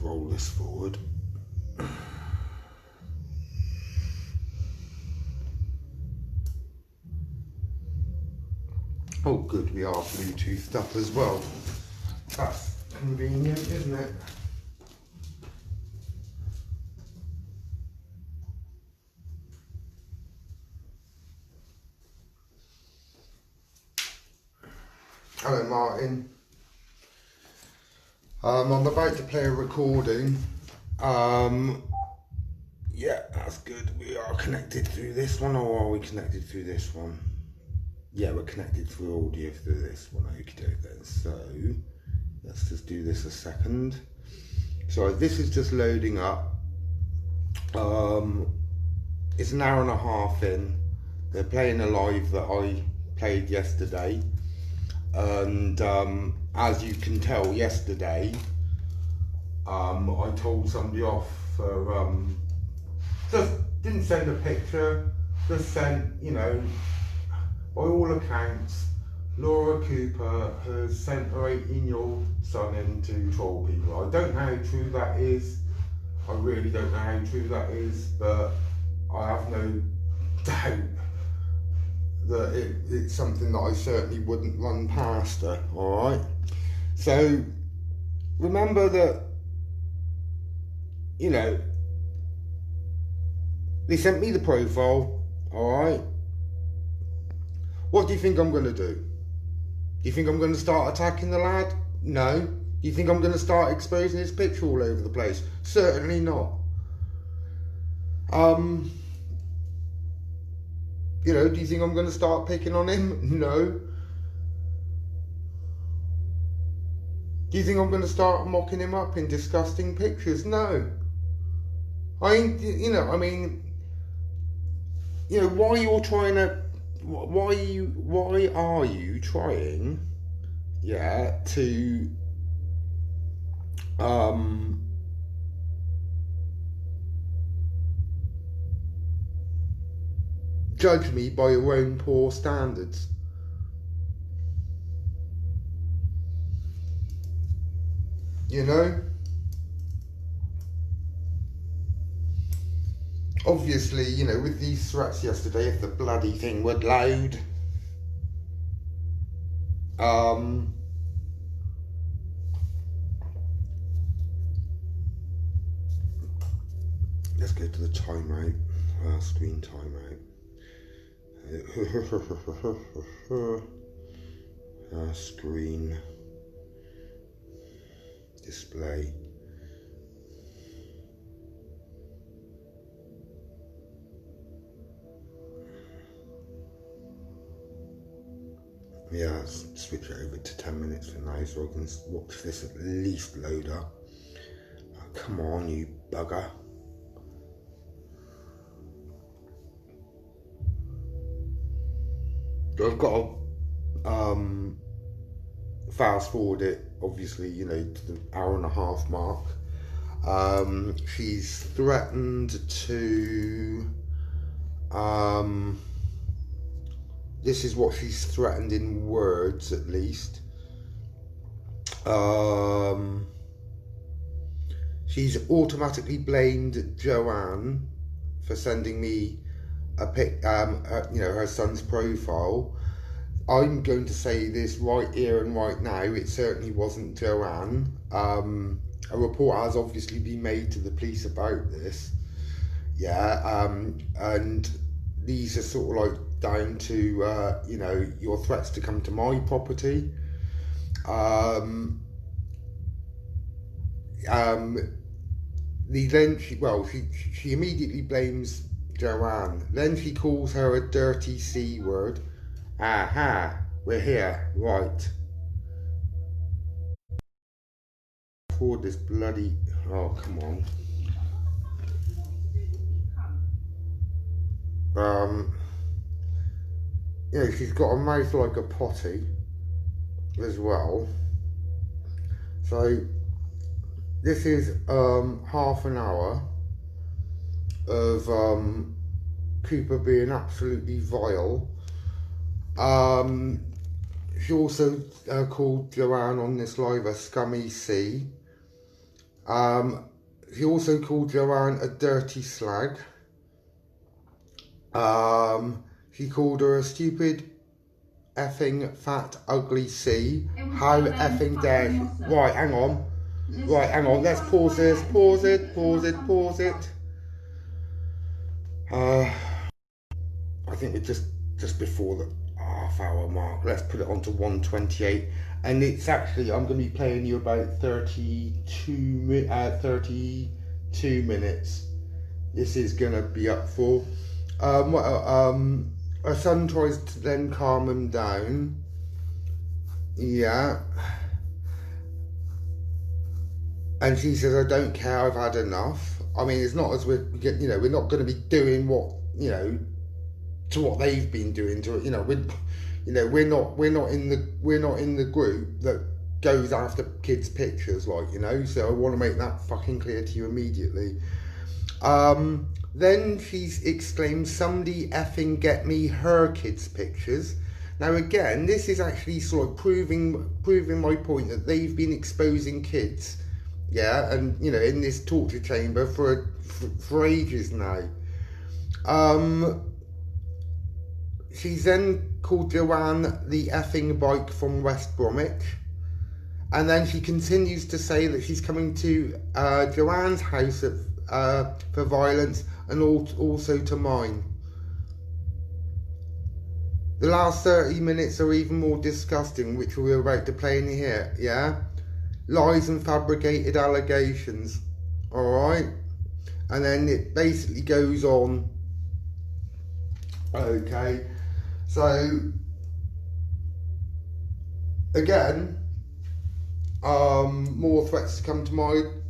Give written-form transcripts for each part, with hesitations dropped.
roll this forward. Oh good, we are Bluetoothed up as well. That's convenient, isn't it? Hello Martin. I'm about to play a recording. Yeah, that's good. We are connected through this one, or are we connected through this one? Yeah, we're connected through audio through this one. Okay then. So let's just do this a second. So this is just loading up. It's an hour and a half in. They're playing a live that I played yesterday, and as you can tell, yesterday I told somebody off for just didn't send a picture, just sent, you know, by all accounts, Laura Cooper has sent her 18-year-old son in to troll people. I don't know how true that is. I really don't know how true that is, but I have no doubt that it's something that I certainly wouldn't run past her, alright? So, remember that, you know, they sent me the profile, alright? What do you think I'm going to do? Do you think I'm going to start attacking the lad? No. Do you think I'm going to start exposing his picture all over the place? Certainly not. You know, do you think I'm going to start picking on him? No. Do you think I'm going to start mocking him up in disgusting pictures? No. Why are you trying to, why are you trying, yeah, to, judge me by your own poor standards? You know? Obviously, you know, with these threats yesterday, if the bloody thing would load, let's go to the timeout, screen timeout. Screen display. Yeah, let's switch it over to 10 minutes for now so I can watch this at least load up. Oh, come on, you bugger. I've got to fast forward it, obviously, you know, to the hour and a half mark. She's threatened to, this is what she's threatened in words, at least. She's automatically blamed Joanne for sending me a pic, you know, her son's profile. I'm going to say this right here and right now. It certainly wasn't Joanne. A report has obviously been made to the police about this. Yeah, and these are sort of like down to, you know, your threats to come to my property. She immediately blames Joanne. Then she calls her a dirty C word. Aha, we're here, right. For this bloody, oh come on. You know, she's got a mouth like a potty as well. So this is half an hour of Cooper being absolutely vile. She also called Joanne on this live a scummy C. He also called Joanne a dirty slag. He called her a stupid, effing, fat, ugly C. How effing dare she? Right, hang on. Right, hang on. Let's pause this. Pause it. Pause it. Pause it. I think we're just before the half-hour mark. Let's put it on to 1:28, and it's actually I'm going to be playing you about 32 minutes. This is going to be up for. Her son tries to then calm him down. Yeah. And she says, I don't care, I've had enough. I mean, it's not as we're not going to be doing what, to what they've been doing to, we're not in the group that goes after kids' pictures, so I want to make that fucking clear to you immediately. Then she exclaims, somebody effing get me her kids' pictures. Now again, this is actually sort of proving my point that they've been exposing kids, and in this torture chamber for ages now. She's then called Joanne the effing bike from West Bromwich, and then she continues to say that she's coming to Joanne's house for violence and also to mine. The last 30 minutes are even more disgusting, which we're about to play in here, lies and fabricated allegations, alright? And then it basically goes on, okay? So, again, more threats to come to mind.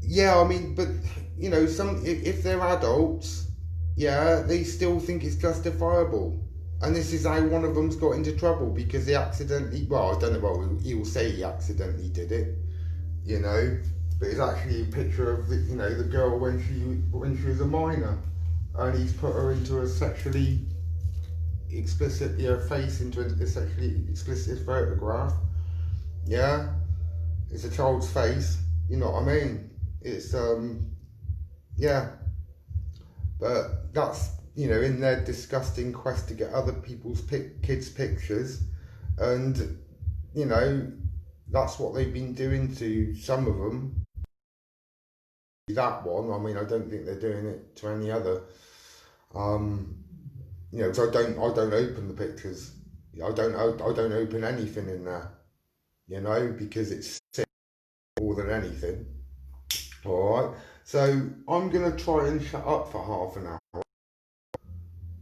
Yeah, I mean, but, if they're adults, they still think it's justifiable. And this is how one of them's got into trouble, because he accidentally, I don't know, he'll say he accidentally did it, but it's actually a picture of the girl when she was a minor, and he's put her into a sexually explicit, her face into a sexually explicit photograph. Yeah, it's a child's face, you know what I mean? It's but that's in their disgusting quest to get other people's kids' pictures, and that's what they've been doing to some of them. That one, I mean, I don't think they're doing it to any other. So I don't open the pictures. I don't open anything in there. Because it's sick more than anything. All right. So I'm gonna try and shut up for half an hour.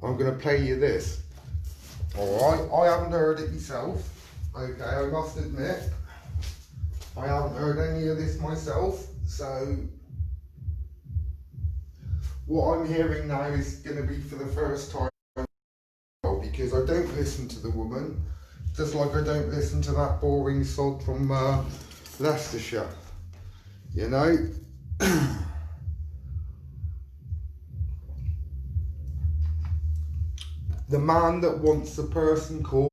I'm going to play you this. Alright, I haven't heard it myself. Okay, I must admit. I haven't heard any of this myself. So, what I'm hearing now is going to be for the first time. Because I don't listen to the woman. Just like I don't listen to that boring sod from Leicestershire. The man that wants the person caught,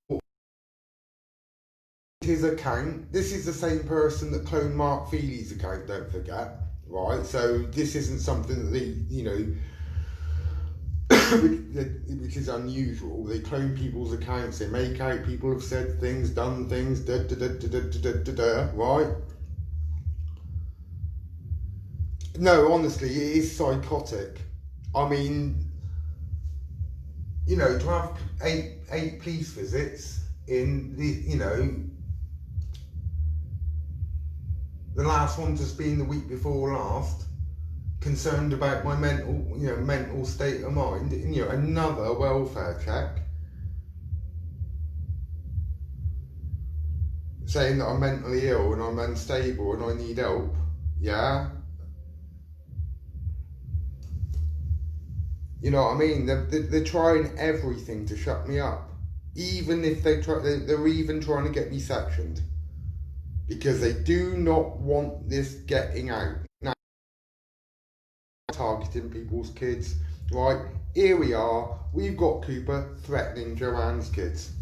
his account, this is the same person that cloned Mark Feely's account, don't forget, right? So this isn't something that they, which is unusual. They clone people's accounts, they make out people have said things, done things, right? No, honestly, it is psychotic. I mean, to have eight police visits in the last one just being the week before last, concerned about my mental state of mind, another welfare check, saying that I'm mentally ill and I'm unstable and I need help, You know what I mean? They're trying everything to shut me up. Even if they're even trying to get me sectioned. Because they do not want this getting out. Now, targeting people's kids. Right, here we are. We've got Cooper threatening Joanne's kids.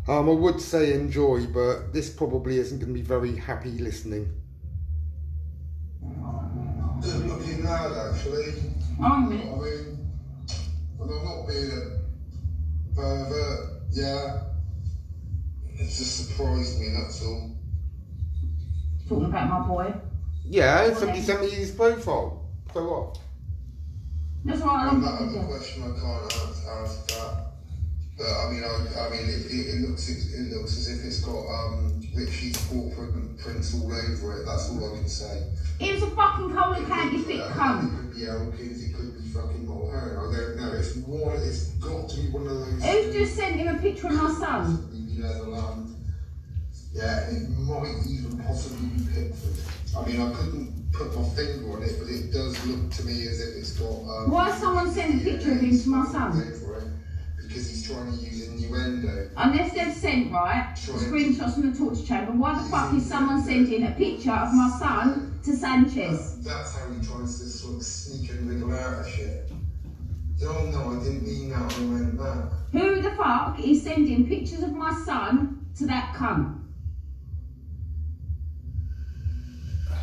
I would say enjoy, but this probably isn't going to be very happy listening. Good looking lad, actually. Aren't you know what I mean? And I'm not being a pervert, yeah. It just surprised me, that's all. Talking about my boy. Yeah, somebody sent me his profile. So what? That's right, And that was a question I can't answer that. But I mean, it looks as if it's got Richie's footprints all over it. That's all I can say. It was a fucking Cola Candy fit cunt. It could be Elkins, it could be fucking Mulhern. I don't know. It's got to be one of those. Who's just sent him a picture of my son? Netherlands. Yeah, it might even possibly be Pickford. I mean, I couldn't put my finger on it, but it does look to me as if it's got. Why has someone sent a picture of him to my son? Because he's trying to use innuendo. Unless they've sent, right, screenshots from the torture chamber, why the fuck is someone sending a picture of my son to Sanchez? That's how he tries to sort of sneak and wriggle out of shit. Oh no, I didn't mean that, I meant that. Who the fuck is sending pictures of my son to that cunt?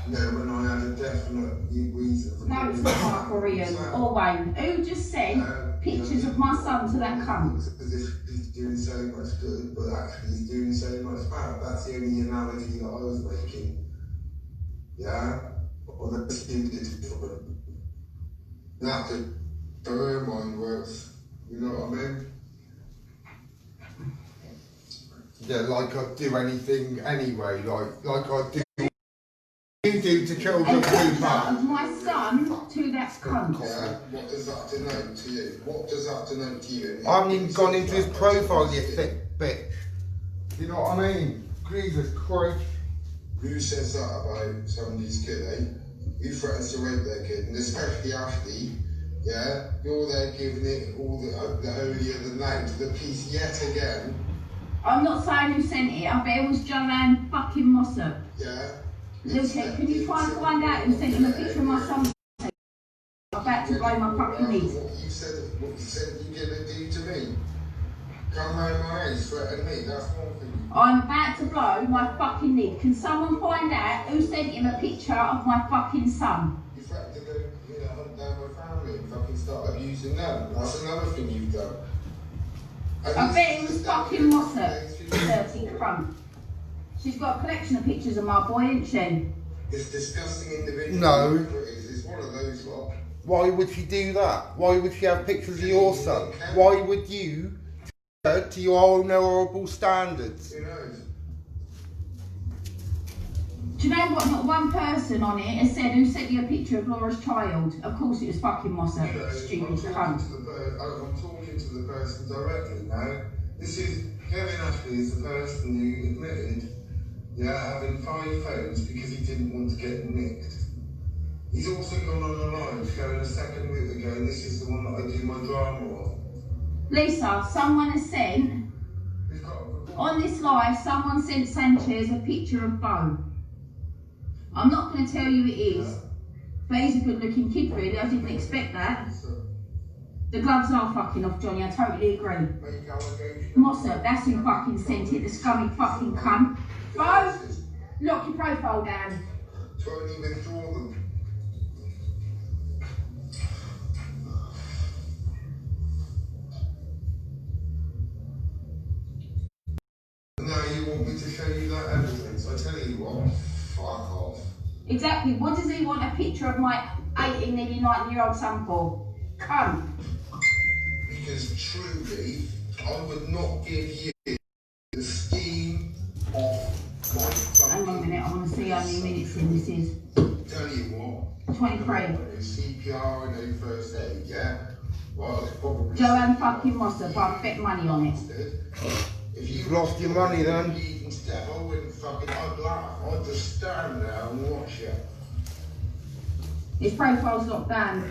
No, when I had a definite reason for it. No, it's not Korean or Wayne. Who just sent pictures of my son to that cunt? As if he's doing so much good, but actually he's doing so much bad. That's the only analogy that I was making. Yeah? Or the student. That's it. So her mind works. You know what I mean? Yeah, like I'd do anything anyway, like I'd do you do to children And too picture bad. of my son to that cunt. Yeah? What does that denote to you? What does that denote to you? I haven't even gone into his profile, you thick bitch. You know what I mean? Jesus Christ. Who says that about somebody's kid, eh? Who threatens to rape their kid? And especially Ashley, yeah? You're there giving it all the holier than thou to the piece yet again. I'm not saying who sent it, I bet it was Joanne fucking Mossop. Yeah? Lucy, can you try and find out who sent him a picture of my son? I'm about to blow my fucking knees. What you said you're gonna do to me? Come round my house, threaten me, that's one thing. I'm about to blow my fucking knee. Can someone find out who sent him a picture of my fucking son? You threatened to go, hunt down my family and fucking start abusing them. That's another thing you've done. I bet it was fucking Mossop, dirty cunt. She's got a collection of pictures of my boy, ain't she? It's disgusting individual. No. It's one of those lot. Why would she do that? Why would she have pictures of your son? Why would you to your own honourable standards? Who knows? Do you know what? Not one person on it has said who sent you a picture of Laura's child. Of course it was fucking Mossop, stupid cunt. I'm talking to the person directly now. This is Kevin Ashley is the person who admitted, having 5 phones because he didn't want to get nicked. He's also gone on a live showing a second week ago, and this is the one that I do my drama on. Lisa, someone has sent, on this live, someone sent Sanchez a picture of Bo. I'm not going to tell you it is, but he's a good looking kid really, I didn't expect that. The gloves are fucking off, Johnny, I totally agree. Mossop, that's who fucking sent it, the scummy fucking cunt. Bo, lock your profile down. Trying to withdraw them. Now you want me to show you that evidence? I tell you what, fuck off. Exactly, what does he want a picture of my 18, nearly 19-year-old son for? Cunt. Because truly, I would not give you the scheme of my fucking... Hang on a minute, I want to see how many minutes in this is. Tell you what. 23. CPR and no first aid, yeah? Well, it's probably... Joanne fucking Mossop, I've bet money on it. If You've lost your money then. I wouldn't fucking... I'd laugh. I'd just stand there and watch you. His profile's locked down.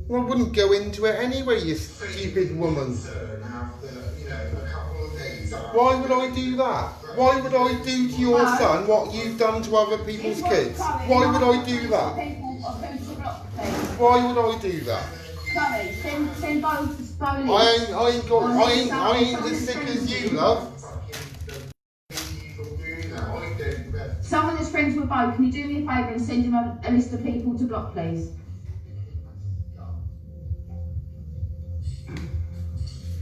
Well, I wouldn't go into it anyway, you stupid woman. Why would I do that? Why would I do to your son what you've done to other people's kids? Why would I do that? Why would I do that? Sorry, send both Bowley. I ain't as sick as you, love. Someone that's friends with Bo, can you do me a favour and send him a list of people to block, please?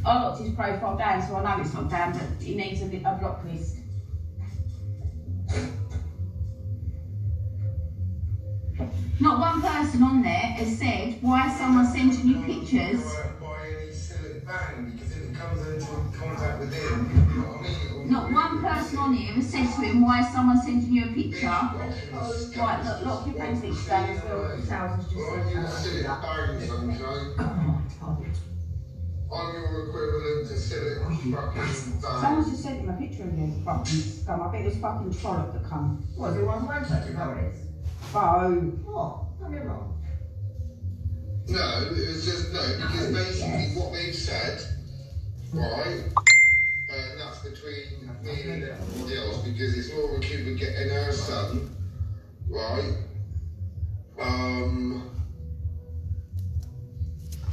I locked his profile down, so I know it's not down, but he needs a block list. Not one person on there has said why is someone sending you pictures. Because if it comes into contact with him, you know what I mean? Not one person on here has said to him why is someone sending you a picture. Right, look, lock your friends each day as well. Thousands just said I'm your equivalent to civic fucking someone's just sent him a picture of you. Fucking scum. I bet it was fucking Trollope that come. What, is it one website? Is that what it is? Bo. What? Tell me wrong. No, it's just, no, because basically what they've said, right, and that's between me and everybody else, because it's Laura Cooper getting her son, right,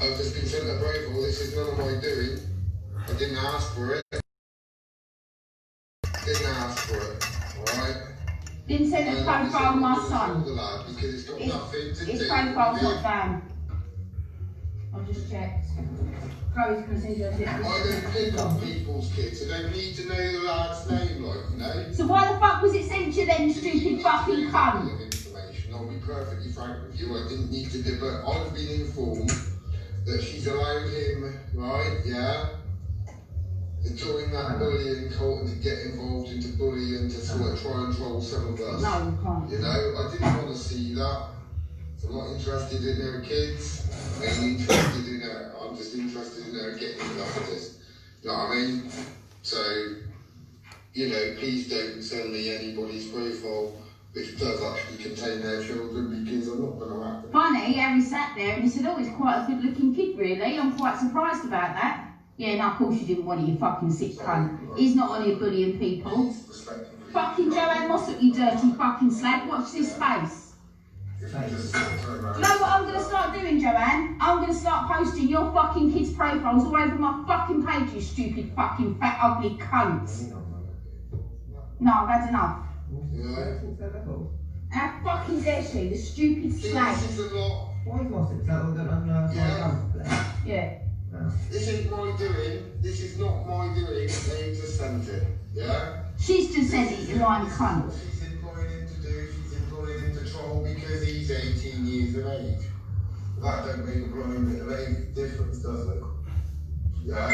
I've just been sent a profile, this is none of my doing, I didn't ask for it, alright? Didn't send his profile of my son. Because it's got nothing to do. His profile's not down. I'll just check. Chloe's going to send you a picture. I don't pick on people's kids. I don't need to know the lad's name, like, you know. So why the fuck was it sent to you then, you stupid fucking cunt? Information. I'll be perfectly frank with you. I didn't need to do it. I've been informed that she's allowed him, right, yeah, to join that bullying cult and to get involved into bullying to sort of try and troll some of us. No, you can't. You know, I didn't want to see that. So I'm not interested in her kids. I'm interested in her. I'm just interested in her getting justice. You know what I mean? So, you know, please don't send me anybody's profile which does actually contain their children, because I'm not going to have to. Funny, Harry sat there and he said, oh, he's quite a good looking kid really. I'm quite surprised about that. Yeah, no, of course you didn't want it, you fucking sick cunt. He's not on here bullying people. Fucking Joanne Mossop, you dirty fucking slag. Watch this face. Do you know what I'm going to start doing, Joanne? I'm going to start posting your fucking kids' profiles all over my fucking page, you stupid fucking fat ugly cunts. No, I've had enough. How fucking dare she, the stupid slag. Why is Mossop? Is that all that on Yeah. This ain't my doing. This is not my doing. They just sent it. Yeah? She's just said it, you lying cunt. She's employing him to do, she's employing him to troll because he's 18 years of age. That don't make a blooming bit of age difference, does it? Yeah?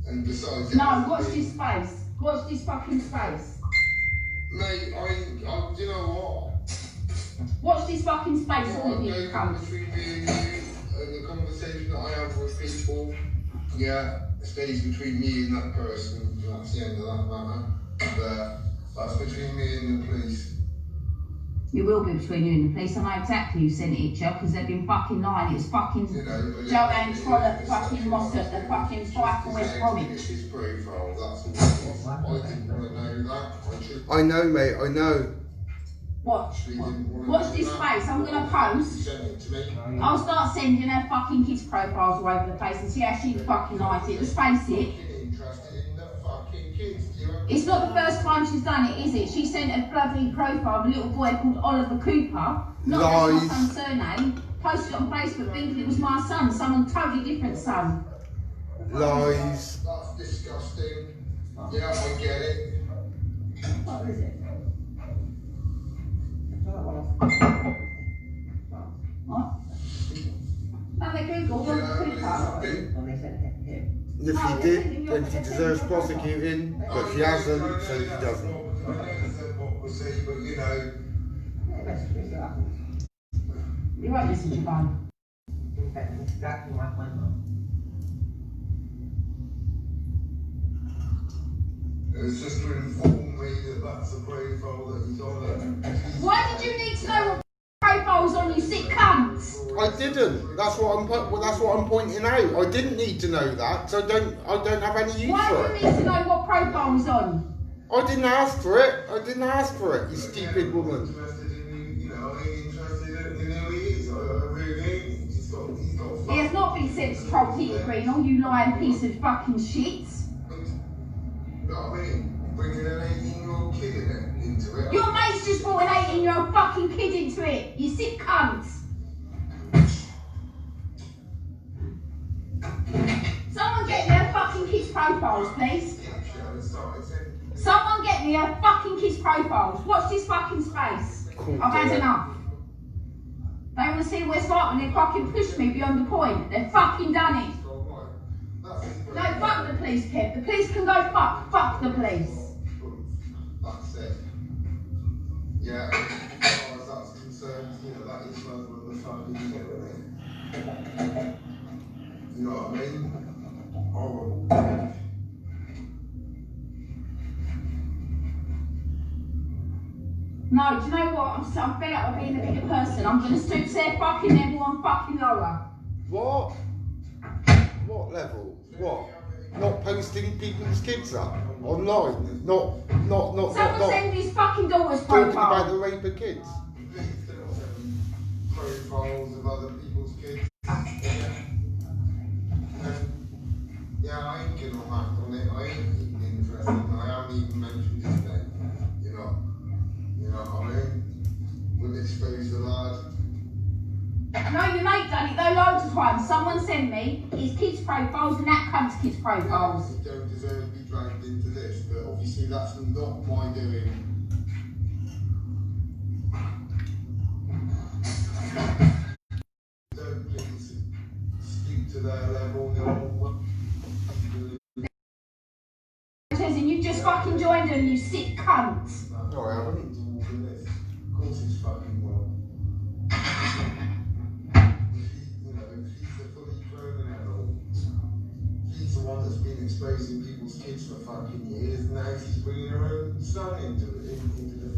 And besides... No, watch this space. Watch this fucking space. Mate, I you know what? Watch this fucking space, all of you cunts. Between me and you, and the conversation that I have with people, yeah, stays between me and that person. That's the end of that matter. That's between me and the police. It will be between you and the police. I know exactly who sent it to you because they've been fucking lying. It was fucking Joanne Trollope, fucking Mossop, the fucking fight from West Bromwich. His profile, that's all. I didn't want to know that. I know, mate, I know. Watch this space. I'm going to post. I'll start sending her fucking kids' profiles all over the place and see how she fucking likes it. Let's face it. It's not the first time she's done it, is it? She sent a bloody profile of a little boy called Oliver Cooper. Not that's my son's surname. Posted it on Facebook thinking it was my son. Someone totally different son. Lies. That's disgusting. Yeah, I get it. What is it? What? No, they Googled Oliver Cooper. If he did, then he deserves prosecuting, but she hasn't, so he doesn't. You won't listen to Bob. Exactly my point. It's just to inform me that that's a profile that he's on. Why did you need to know what profile was on, you sick cunts? I didn't. That's what I'm pointing out. I didn't need to know that, so I don't have any use Why for do it. you need to know what profile was on? I didn't ask for it. I didn't ask for it, you stupid woman. I ain't interested in who he is. I really ain't. He's got He has not been sent to troll Peter Green, all you lying piece of fucking shit. You know what I mean? Bringing an 18-year-old kid into it. Your mate's just brought an 18-year-old fucking kid into it, you sick cunt. Someone get me her fucking kids' profiles, please. Someone get me her fucking kids' profiles. Watch this fucking space. I've had enough. They want to see what it's like when they fucking push me beyond the point. They've fucking done it. No, fuck the police, Kev. The police can go fuck. Fuck the police. That's it. Yeah, as far as that's concerned, you know, that is level of the fucking shit, isn't it? You know what I mean? Horrible. No, do you know what? I'm fed up of being a bigger person. I'm going to stoop to their fucking level and fucking lower. What? What level? What? Not posting people's kids up online? Not. Someone send me his fucking daughter's Talking profile. about the rape of kids? Profiles of other people's kids. Yeah, I ain't gonna act on it. I ain't even interested. I haven't even mentioned his name. You know what I mean? We'll expose the lad. No, your mate done it though loads of times. Someone sent me his kids' profiles and that cunt's kids' profiles. You don't deserve to be dragged into this, but obviously that's not my doing. Don't please speak to their level. Says, and you just fucking joined them, you sick cunt. No, I haven't. Of course he's fucking well. He's the fully grown adult. He's the one that's been exposing people's kids for fucking years, and now he's bringing her own son into the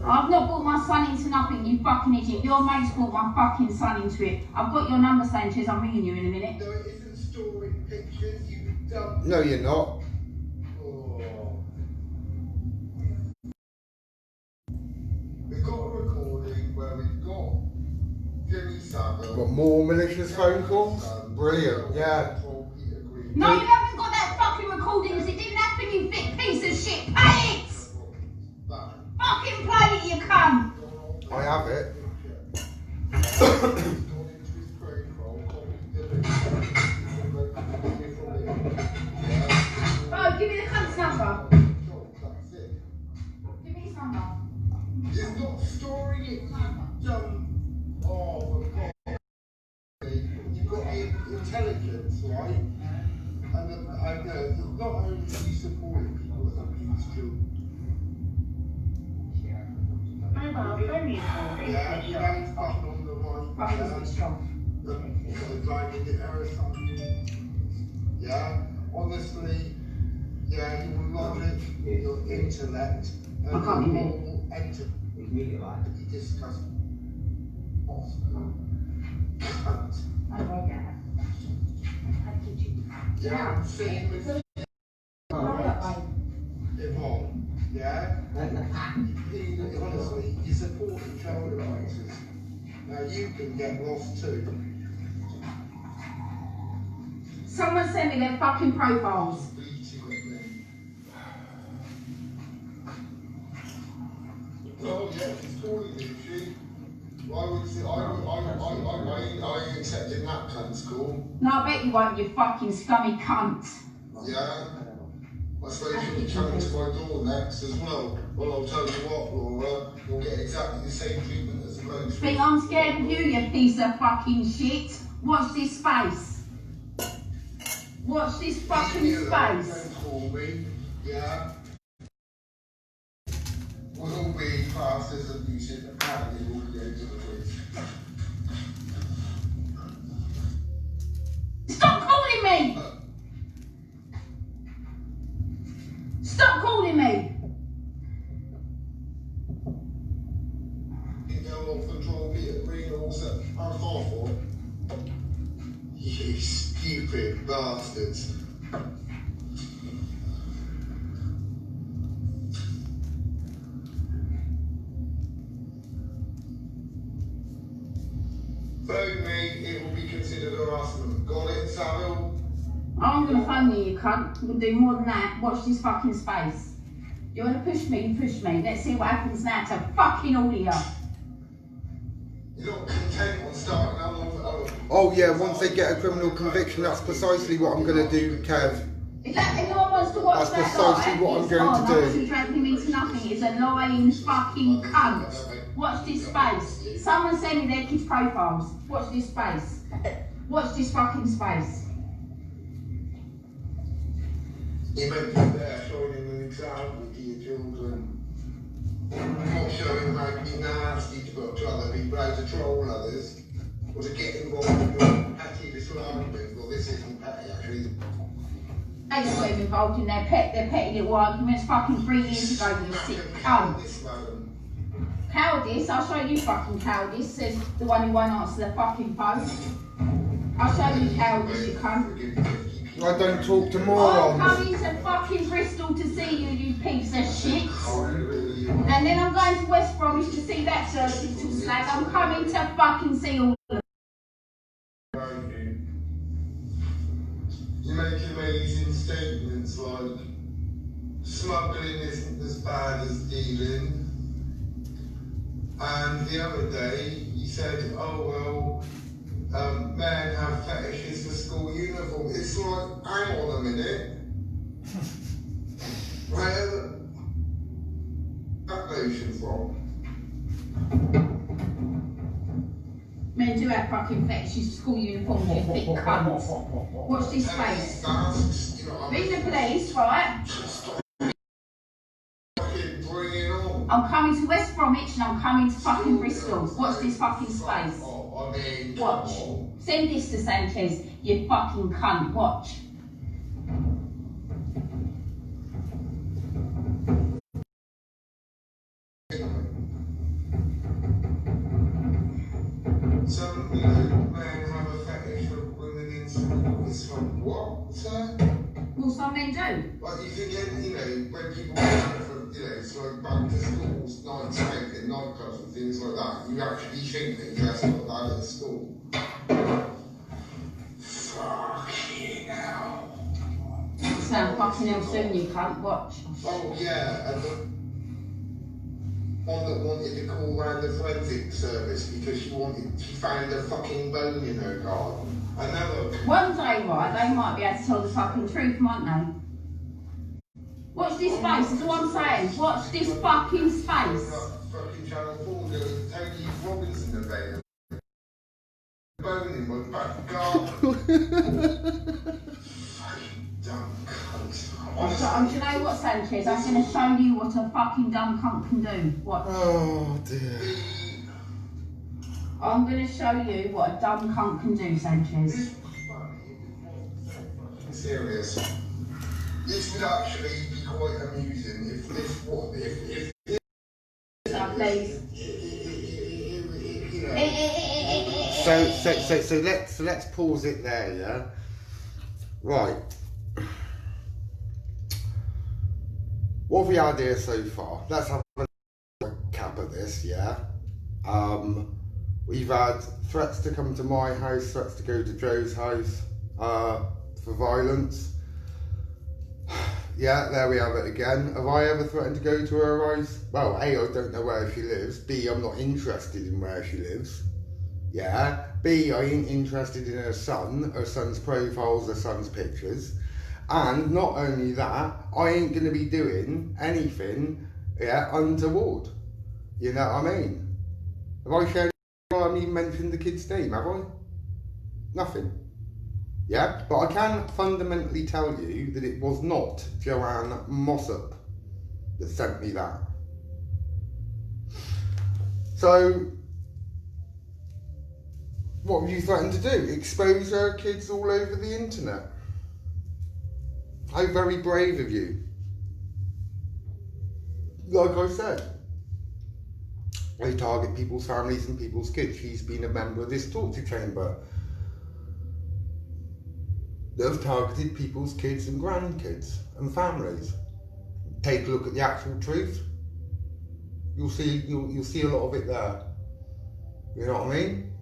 I've not brought my son into nothing, you fucking idiot. Your mate's brought my fucking son into it. I've got your number, Sanchez. I'm ringing you in a minute. No, it isn't storing pictures, you dumb. No, you're not. We've got a recording where we've got Jimmy Savile. Got more malicious phone calls? Brilliant, yeah. No, you haven't got that fucking recording because it didn't happen, you thick piece of shit. Pay it! Fucking play it, you cunt! I have it. Oh, give me the cunt's number. Give me his number. It's not storing it, you dumb. Oh, for God. You've got intelligence, right? And I know, not only do you support people that abuse children. Mobile phone is Yeah, you know, it's fucking on the right. The driving the error something. Yeah, honestly, yeah, your logic, your intellect, and your normal entity discussed. Cunt. Yeah, I'm saying with Yvonne, yeah? Honestly, you support the child abusers. Now you can get lost too. Someone send me their fucking profiles. Oh yeah, she's calling you, she. I would say, I ain't accepting that cunt's call. No, I bet you won't, you fucking scummy cunt. Yeah? I suppose you'll be coming to my door next as well. Well, I'll tell you what, Laura, you'll get exactly the same treatment as the bloke. Think I'm scared of you, you piece of fucking shit. Watch this space. Watch this fucking space. Don't call me, yeah? We'll all be classed as abusive, apparently we'll go to the police. Stop calling me! Stop calling me! You go off and try and be at green also. I'm half for it. You stupid bastards. phone me, it will be considered harassment. Got it, Savile? I'm gonna phone you, you cunt. I'm gonna do more than that. Watch this fucking space. You wanna push me, you push me. Let's see what happens now to fucking all of you. You're not content on starting out on. Oh yeah, once they get a criminal conviction, that's precisely what I'm going to do, Kev. If anyone wants to watch That's that precisely live, what I'm it's going on. to do. Obviously dragging me to nothing. It's a lying fucking cunt. Watch this space. Someone send me their kids' profiles. Watch this space. Watch this fucking space. You meant to be there showing an example to your children. Not showing them how to be nasty to other people, how to troll others, or to get involved in your petty little argument. Well, this isn't petty, actually. They just got him involved in their petty little arguments fucking 3 years ago, you sick cunt. Cowardice, I'll show you fucking cowardice, says the one who won't answer the fucking phone. I'll show you cowardice, you cunt. I don't talk to I'm morons. coming to fucking Bristol to see you, you piece of shit. And then I'm going to West Bromwich to see that dirty little slag. I'm coming to fucking see all of them. You make amazing statements like smuggling isn't as bad as dealing. And the other day you said, oh well, men have fetishes for school uniform. It's like, hang on a minute. Where that notion from? Men do have fucking fetishes for school uniforms, you big cunts. Watch this space. Masks, you know, Ring the police, right? bring it on. I'm coming to West Bromwich and I'm coming to fucking Bristol. Watch this fucking space. I mean, Watch. Send this to Sanchez, you fucking cunt. Watch. Some, you know, men have a fetish for women in school. It's from what, sir? Well, some men do. Like, you think, you know, when people go from, you know, it's like back to schools, nights out in nightclubs and things like that, you actually think they dress like that at school. Fucking hell. Sound fucking hell soon, you cunt. Watch. Oh, yeah, and the one that wanted to call round the forensic service because she found a fucking bone in her garden. Another. One day, right, they might be able to tell the fucking truth, mightn't they? Watch this space, that's all I'm saying. Watch this fucking space. Fucking Channel 4, there was Tony Robinson available. Bone in my back garden. Fucking dumb cunt. Do you know what, Sanchez? I'm going to show you what a fucking dumb cunt can do. Watch. Oh dear. I'm going to show you what a dumb cunt can do, Sanchez. This was funny, it wasn't serious. This would actually be quite amusing if this was, if So, please. you know. So let's pause it there, yeah? Right. What have we had here so far? Let's have a cap at this, yeah? We've had threats to come to my house, threats to go to Joe's house for violence. Yeah, there we have it again. Have I ever threatened to go to her house? Well, A, I don't know where she lives. B, I'm not interested in where she lives. Yeah. B, I ain't interested in her son's profiles, her son's pictures. And not only that, I ain't going to be doing anything, yeah, untoward. You know what I mean? Have I shared, I haven't even mentioned the kid's name, have I? Nothing. Yeah, but I can fundamentally tell you that it was not Joanne Mossop that sent me that. So, what have you threatened to do? Expose her kids all over the internet? How very brave of you. Like I said, I target people's families and people's kids. She's been a member of this torture chamber. They've targeted people's kids and grandkids and families. Take a look at the actual truth. You'll see a lot of it there. You know what I mean?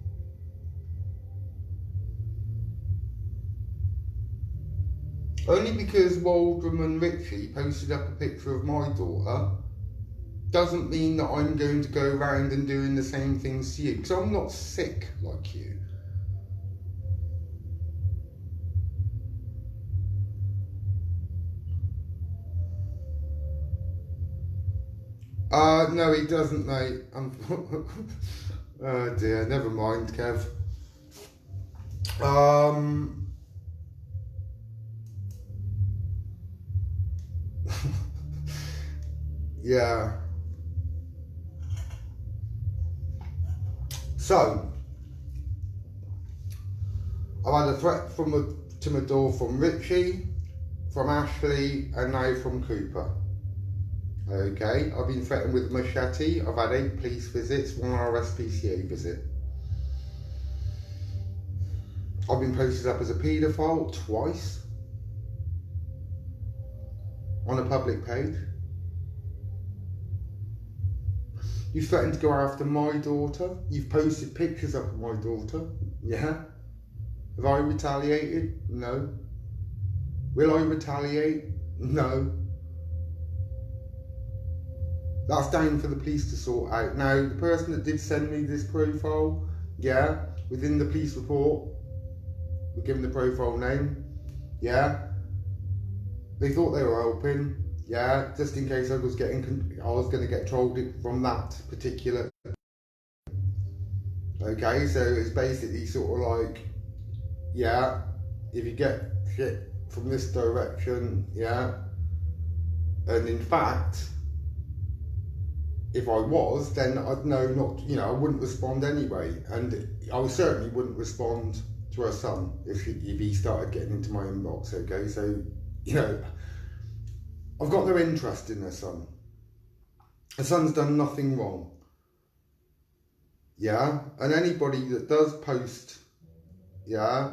Only because Waldron and Richie posted up a picture of my daughter doesn't mean that I'm going to go around and doing the same things to you, because I'm not sick like you. No, he doesn't, mate. Oh dear, never mind, Kev. Yeah. So, I've had a threat to my door from Richie, from Ashley, and now from Cooper. Okay, I've been threatened with a machete. I've had 8 police visits, 1 RSPCA visit. I've been posted up as a paedophile twice on a public page. You've threatened to go after my daughter. You've posted pictures up of my daughter. Yeah. Have I retaliated? No. Will I retaliate? No. That's down for the police to sort out. Now, the person that did send me this profile, yeah, within the police report, we're given the profile name, yeah, they thought they were helping, yeah, just in case I was going to get trolled from that particular. Okay, so it's basically sort of like, yeah, if you get shit from this direction, yeah, and in fact, if I was, then I'd know not, I wouldn't respond anyway. And I certainly wouldn't respond to her son if he started getting into my inbox, okay? So, I've got no interest in her son. Her son's done nothing wrong. Yeah? And anybody that does post, yeah,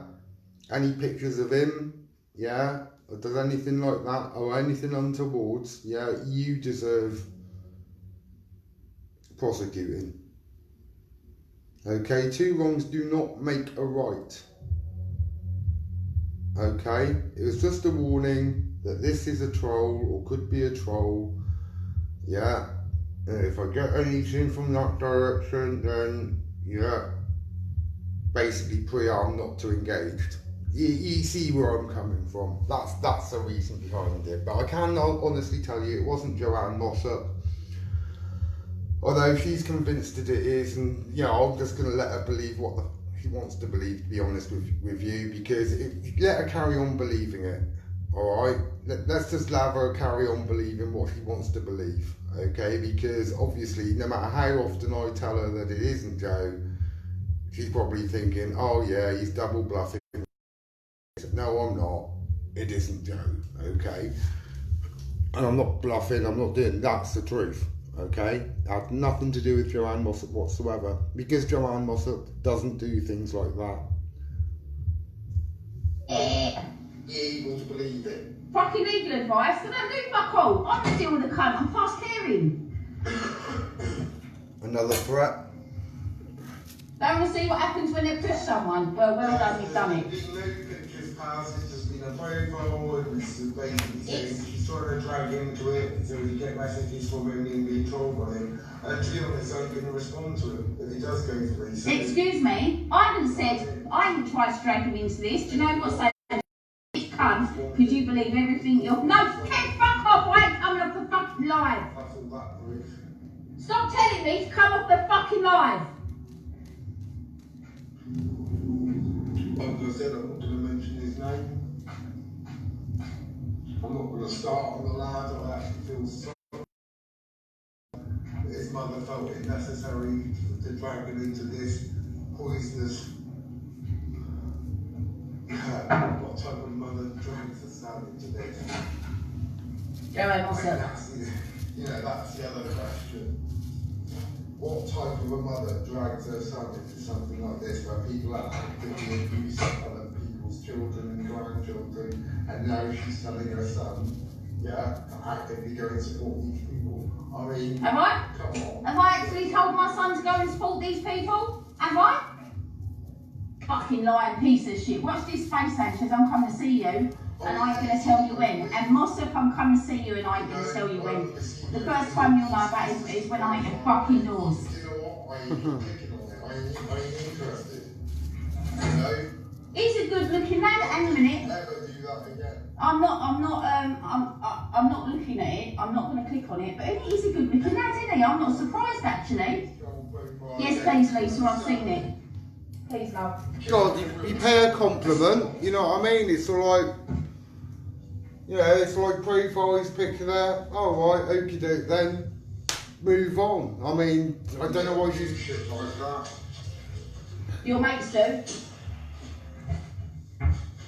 any pictures of him, yeah, or does anything like that, or anything untowards, yeah, you deserve prosecuting. Okay, 2 wrongs do not make a right. Okay, it was just a warning that this is a troll or could be a troll. Yeah, and if I get anything from that direction, then yeah, basically pre-arm not to engage. You see where I'm coming from. That's the reason behind it. But I can honestly tell you it wasn't Joanne Mossop. Although she's convinced that it is, and I'm just going to let her believe what she wants to believe, to be honest with you, because let her carry on believing it, alright? Let's just let her carry on believing what she wants to believe, okay? Because obviously, no matter how often I tell her that it isn't Joe, she's probably thinking, oh yeah, he's double bluffing. No, I'm not. It isn't Joe, okay? And I'm not bluffing, I'm not doing, that's the truth. Okay, it had nothing to do with Joanne Mossop whatsoever, because Joanne Mossop doesn't do things like that. You're able to believe it. Fucking legal advice, so don't do fuck all. I'm gonna deal with the cunt, I'm past caring. Another threat. Don't want to see what happens when they push someone. Well done, you've done it. There's been no pictures passed, it's just been a profile, it's basically saying she's trying to drag into it, so we get messages from him and being trolled by him. And to be honest, I'm going to respond to him if he does go for research. Excuse me, I haven't tried to drag him into this. Do you know what I'm saying? Cunt, could you believe everything you're... No, get fuck off, I ain't coming off the fucking live. That's all that proof. Stop telling me to come off the fucking live. As I said, I'm not going to mention his name. I'm not going to start on the lad. I actually feel sorry. His mother felt it necessary to drag him into this poisonous. What type of mother drags a son into this? Joanne Mossop. That's the other question. What type of a mother drags her son into something like this, where people are actively abusing other people's children and grandchildren, and now she's telling her son, to actively go and support these people? I mean, have I? Come on. Have I actually told my son to go and support these people? Have I? Fucking lying piece of shit. Watch this face, Sanchez. I'm coming to see you. and I ain't going to tell you when. And Mossop, I'm coming to see you and I ain't going to tell you when. The first time you'll know about it is when I hit the fucking doors. You know what? I ain't clicking on it. I ain't interested. You know? He's a good looking lad. Hang a minute. Never do that again. I'm not looking at it. I'm not going to click on it. But he's a good looking lad, isn't he? I'm not surprised actually. Yes, please, Lisa. I've seen it. Please, love. God, you pay a compliment, you know what I mean? It's all like, you know, it's like profiles, picture there. All right, okie doke, then move on. I mean, I don't know why she's shit like that. Your mates do.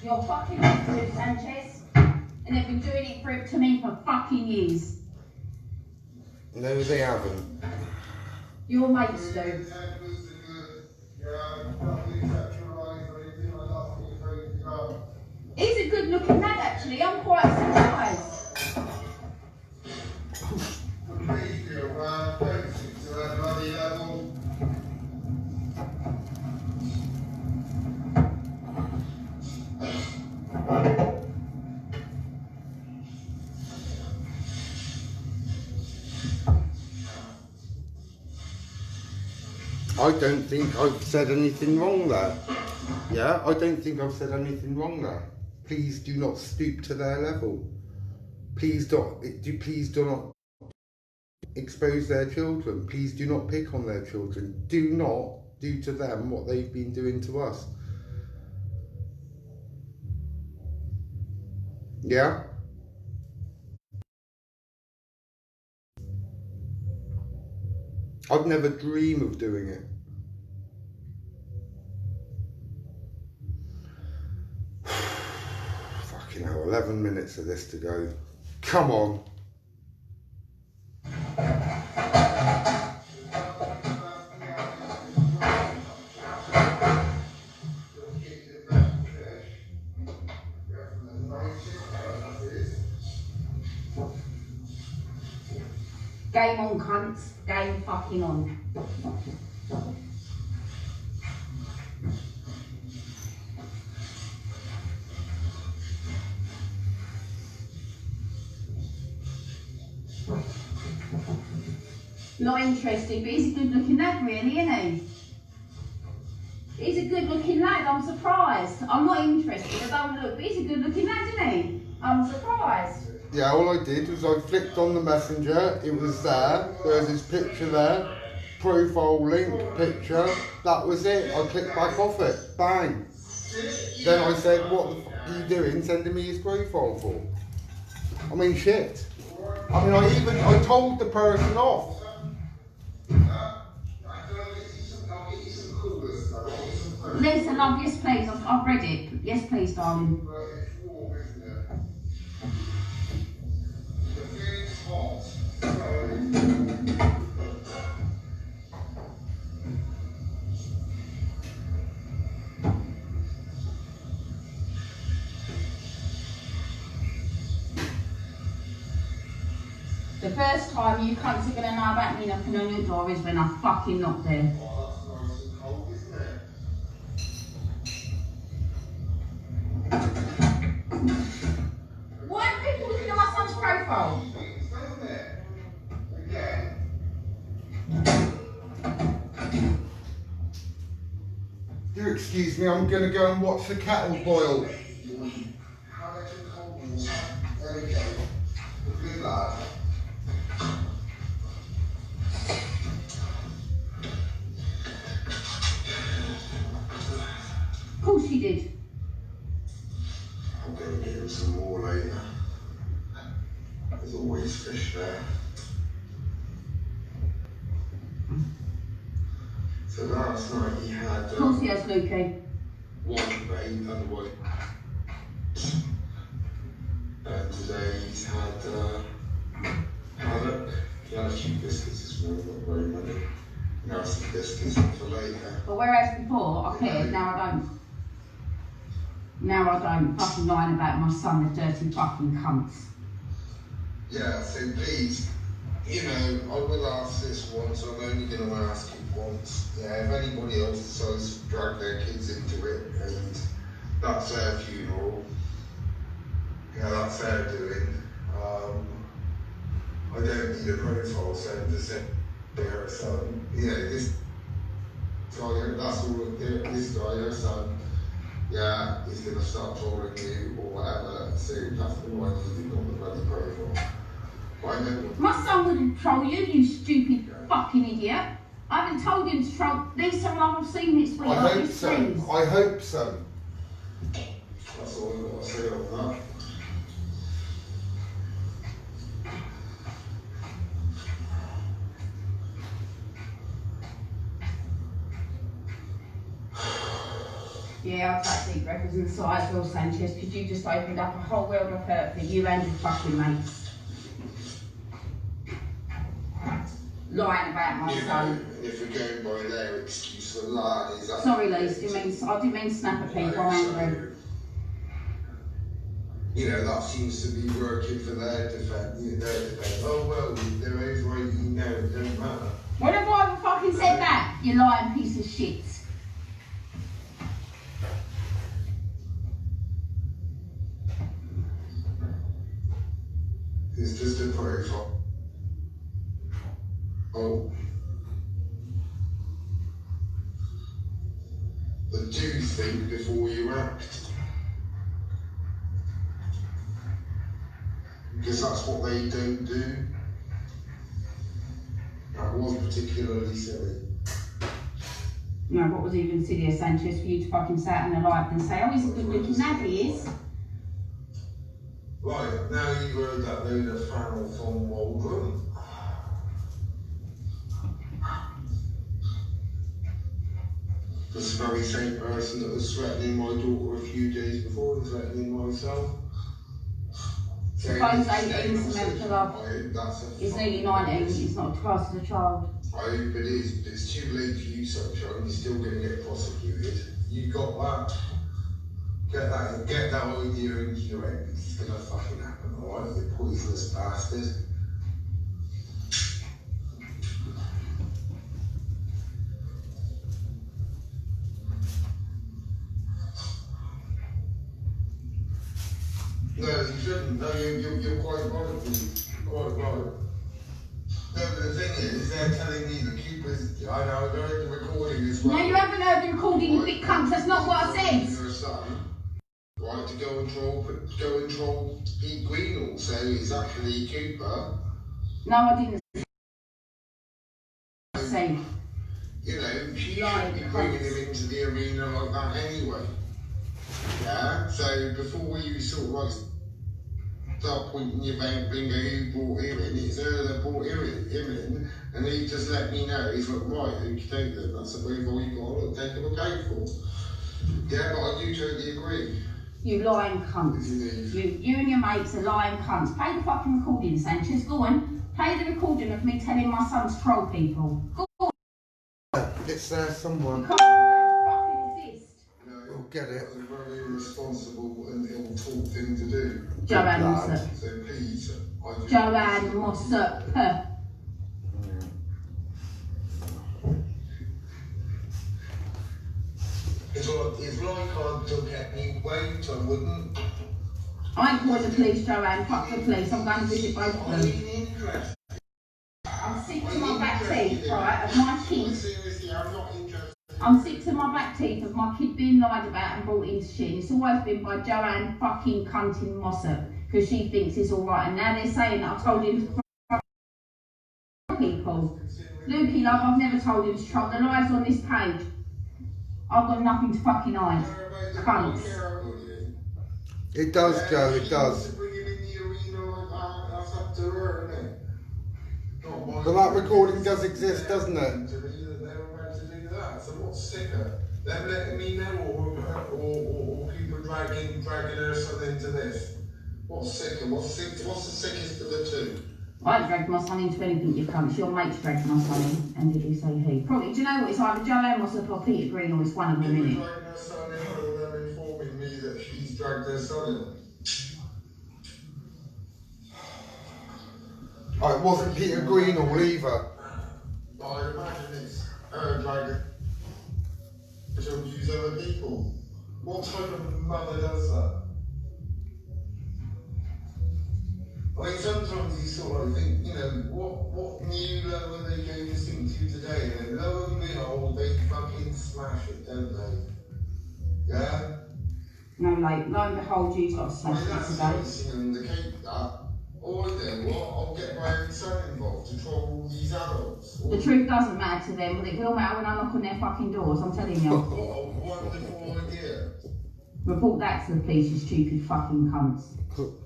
Your fucking mates do, Sanchez. And they've been doing it to me for fucking years. No, they haven't. Your mates do. He's a good looking lad actually, I'm quite surprised. I don't think I've said anything wrong there. Yeah, I don't think I've said anything wrong there. Please do not stoop to their level. Please do not expose their children. Please do not pick on their children. Do not do to them what they've been doing to us. Yeah? I'd never dream of doing it. Fucking hell, 11 minutes of this to go. Come on. Game on, cunts. Game fucking on. Not interested, but he's a good looking lad really, isn't he? He's a good looking lad, I'm surprised. I'm not interested, I don't look, but he's a good looking lad, isn't he? I'm surprised. Yeah, all I did was I flicked on the messenger, it was there was his picture there, profile link, picture, that was it, I clicked back off it, bang. Then I said, what the fuck are you doing sending me his profile for? I mean, shit. I mean, I told the person off. Lisa, love, yes please, I've read it. Yes please, darling. The first time you cunts are going to know about me knocking on your door is when I fucking knock there. Why are people looking at my son's profile? Do excuse me, I'm going to go and watch the kettle boil. Of course she did. I'm going to get him some more later. There's always fish there. So last night he had Of course he has, Lukey. one bait and white. And today he's had haddock. He had a few biscuits this morning, not very many. Now some biscuits for later. But whereas before I cared, now I don't. Now I don't. Fucking lying about my son, the dirty fucking cunts. Yeah, so please, you know, I will ask this once, I'm only going to ask it once. Yeah, if anybody else decides to drag their kids into it, and that's their funeral, Yeah, that's fair doing. I don't need a profile sent to send her son. Yeah, this guy, that's all. This guy, her son. Yeah, he's gonna start trolling you or whatever. So that's all I needed on the bloody profile. I know. My son wouldn't troll you, you stupid fucking idiot. I haven't told him to troll. These are I've seen this week. I hope so. I hope so. That's all I've got to say on that. Yeah, I'll take deep breaths inside as well, Sanchez, because you just opened up a whole world of hurt for you and your fucking mates. Lying about my son. If we're going by their excuse for lying, is that... Sorry, Lise, I didn't mean to snap at people, I'm angry. You know, that seems to be working for their defence. Oh, well, they're overrating now, it doesn't matter. When have I ever fucking said that, you lying piece of shit? It's just a profile. Oh. But do think before you act. Because that's what they don't do. That was particularly silly. No, what was even sillier, Sanchez, for you to fucking sit out in the light and say, oh, he's a good looking lad, he is. Right, now you've heard that load of flannel from Waldron. This very same person that was threatening my daughter a few days before and threatening myself. Suppose 18 is a mental love. He's nearly 19, he's not classed as a child. I hope it is, but it's too late for you, Sunshine. You're still going to get prosecuted. You got that. Get that idea into your head. It's going to fucking happen, alright? You poisonous bastard. No, you shouldn't. No, you're quite right. Quite right. No, but the thing is, they're telling me the keepers. I know, I heard the recording as well. No, you haven't heard the recording, you big cunt. That's not what I said. Your son, right, to go and troll Pete Greenall, so he's actually Cooper. No, I didn't say. You know, she shouldn't be bringing him into the arena like that anyway. Yeah, so before you sort of like start pointing your finger who brought him in, it's her that brought him in, and he just let me know. He's like, right, okay then, that's a move all you got to take him a cake for. Yeah, but I do totally agree. You lying cunts. You and your mates are lying cunts. Play the fucking recording, Sanchez. Go on. Play the recording of me telling my son to troll people. Go on. It's there somewhere. Can't fucking exist. No, We'll get it. That's a very irresponsible and ill-taught thing to do. Joanne Mossop. So please, Joanne Mossop. It's like I took any weight, I wouldn't. I ain't calling the police, Joanne. Fuck the police. I'm going to visit both of them. I'm sick to my back teeth, right, of my kid. Seriously, I'm not interested. I'm sick to my back teeth of my kid being lied about and brought into shit. And it's always been by Joanne fucking cunting Mossop, because she thinks it's alright. And now they're saying that I told him to troll people. Lukey, love, I've never told him to troll. The lies on this page. I've got nothing to fucking hide. Cunts. It does, Joe, it does. But that recording does exist, doesn't it? So what's sicker? Them letting me know or people dragging her son into this? What's sicker? What's the sickest of the two? I ain't dragged my son into anything, you cunts. Your mate's dragged my son in. And did he say he? Probably, do you know what? It's either Joanne Mossop or Peter Green, or it's one of them, People innit? dragging her son in rather than informing me that she's dragged her son in. Oh, it wasn't Peter Greenall either. I'd imagine it's her dragging to abuse other people. What type of mother does that? I mean, sometimes you sort of think, you know, what new low are they going to sing to today? And then lo and behold, they fucking smash it, don't they? Yeah? No, like, lo and behold, you've got to smash it That's today. icing on the cake, that. Or I know what, I'll get my own son involved to troll all these adults. The truth doesn't matter to them, but it will matter when I knock on their fucking doors, I'm telling you. What a wonderful idea. Report that to the police, you stupid fucking cunts.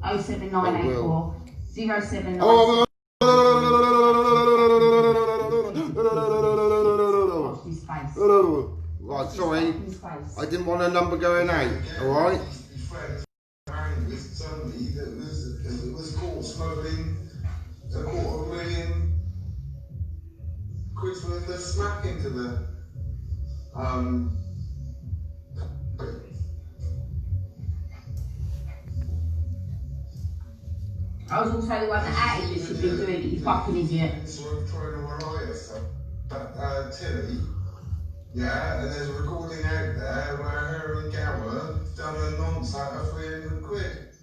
07984 079. Oh, Watch his face. right, sorry. I didn't want a number going out, alright? With somebody that was caught smuggling $250,000 worth of smack into the I was also the one that acted that should be doing it, you fucking idiot. sort of trying to rely us stuff. But Tilly, yeah, and there's a recording out there where her and Gower done a nonce out of £300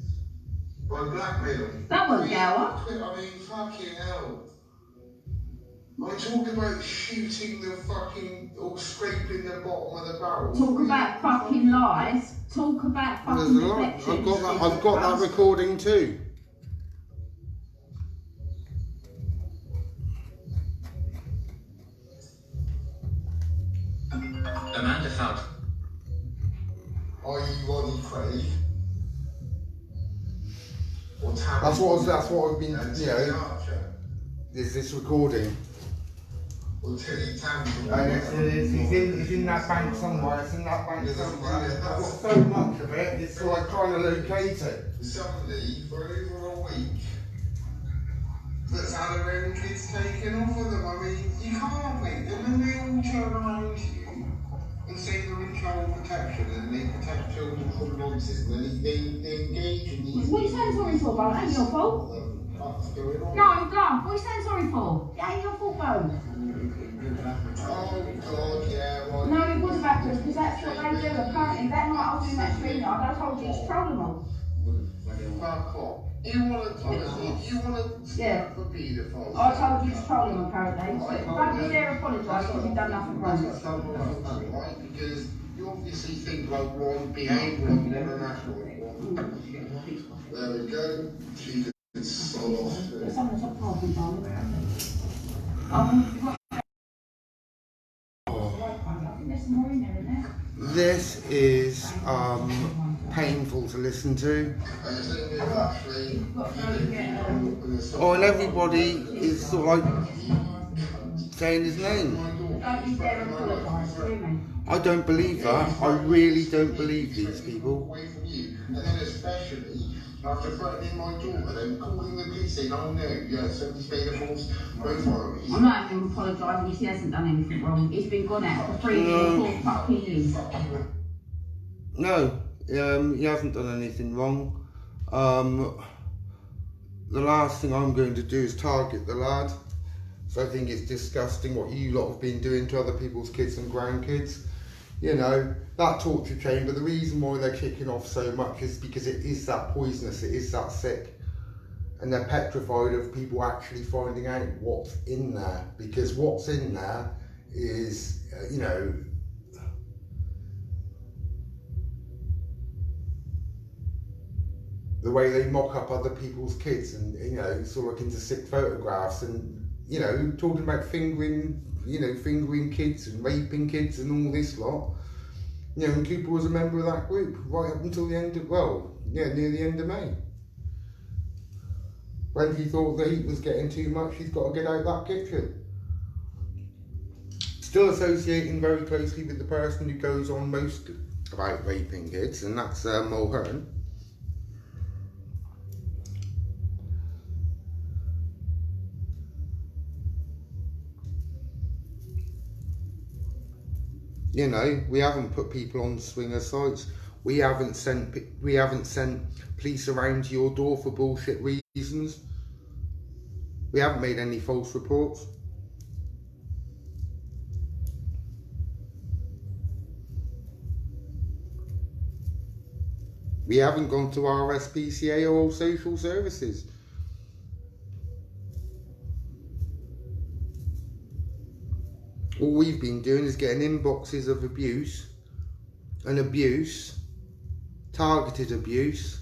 by blackmail. That wasn't Gower. I mean, fucking hell. I'm talking about shooting the fucking, or scraping the bottom of the barrel. Talk about fucking lies. Talk about fucking There's a lot. reflections. I've got that recording too. Amanda felt. Are you Ronnie Craig? Or Tammy? That's what I've been, you know, Archer? is this recording. Or Tilly Tammy? And it's in that bank somewhere, it's in that bank somewhere. I've got so much of it, it's like trying to locate it. Somebody for over a week that's had her own kids taken off of them. I mean, you can't wait. And then they all turn around to you and say they're in child protection and they protect children from nonsense. And they engage in these. What are you saying sorry for, Bo? It ain't your fault. What's going on? No, God, what are you saying sorry for? It ain't your fault, Bo. Oh, God, yeah, right. No, it was backwards, because that's what they do. Apparently, that night I was doing that stream yard, I told you to troll them all. Fuck off. You want to Yeah. for paedophiles? I told you to troll them, apparently. So don't you dare apologise because you've done nothing wrong. Right, because you obviously think like one behaviour and one natural. There we go. She can sod off. There's some of the top half, darling. There's some more in there, isn't there? This is painful to listen to. Oh, and everybody is sort of like saying his name. Don't you dare apologise, hear me? I don't believe that. I really don't believe these people. Away from you, and then especially after threatening my daughter, then calling the police saying, "Oh no, yeah, somebody's made a false profile." I'm not even apologising because he hasn't done anything wrong. He's been gone out for 3 or 4 fucking years. No, he hasn't done anything wrong. The last thing I'm going to do is target the lad. So I think it's disgusting what you lot have been doing to other people's kids and grandkids. You know, that torture chamber, the reason why they're kicking off so much is because it is that poisonous, it is that sick. And they're petrified of people actually finding out what's in there. Because what's in there is, you know, the way they mock up other people's kids and, you know, sort of look into sick photographs and, you know, talking about fingering kids and raping kids and all this lot. You know, and Cooper was a member of that group right up until the end of, near the end of May. When he thought the heat was getting too much, he's got to get out that kitchen. Still associating very closely with the person who goes on most about raping kids, and that's Mulhern. You know, we haven't put people on swinger sites. We haven't sent police around to your door for bullshit reasons. We haven't made any false reports. We haven't gone to RSPCA or social services. All we've been doing is getting inboxes of abuse, and abuse, targeted abuse.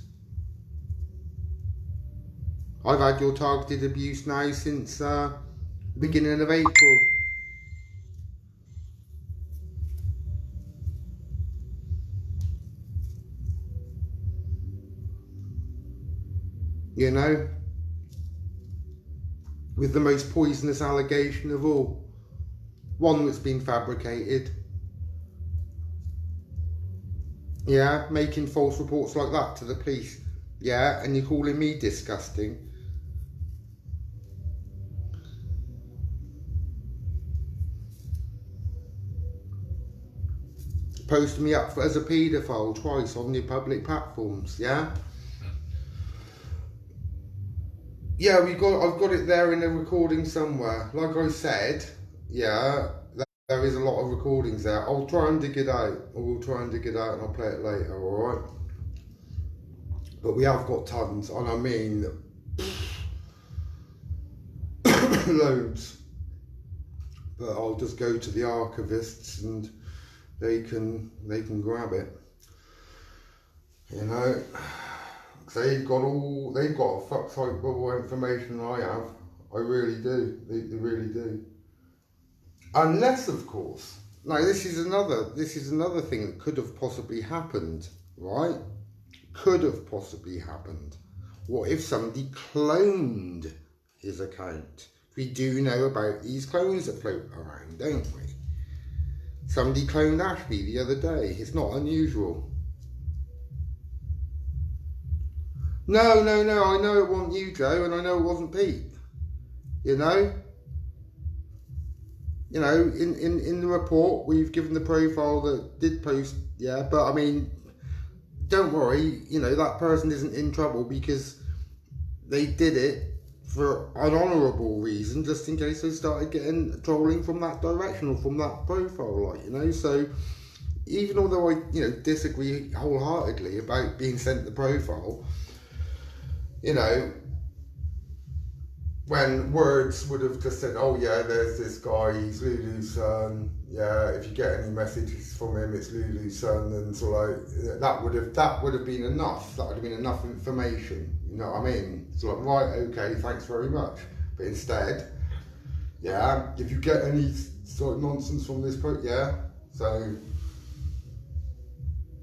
I've had your targeted abuse now since beginning of April. You know, with the most poisonous allegation of all. One that's been fabricated. Yeah, making false reports like that to the police. Yeah, and you're calling me disgusting. Posting me up as a paedophile twice on your public platforms, yeah? Yeah, I've got it there in a recording somewhere. Like I said, yeah, there is a lot of recordings there. I'll try and dig it out, or we'll try and dig it out and I'll play it later, alright? But we have got tons, and I mean, loads. But I'll just go to the archivists and they can grab it. You know? They've got a fuck type of information I have. I really do. They really do. Unless, of course, now this is another thing that could have possibly happened, right? Could have possibly happened. What if somebody cloned his account? We do know about these clones that float around, don't we? Somebody cloned Ashley the other day. It's not unusual. No, I know it wasn't you, Joe, and I know it wasn't Pete. You know? You know, in the report, we've given the profile that did post, yeah, but I mean, don't worry, you know, that person isn't in trouble because they did it for an honourable reason, just in case they started getting trolling from that direction or from that profile, like, you know, so even although I, you know, disagree wholeheartedly about being sent the profile, you know, when words would have just said, oh yeah, there's this guy, he's Lulu's son, yeah, if you get any messages from him, it's Lulu's son, and so like, that would have been enough, that would have been enough information, you know what I mean? So like, right, okay, thanks very much. But instead, yeah, if you get any sort of nonsense from this point, yeah, so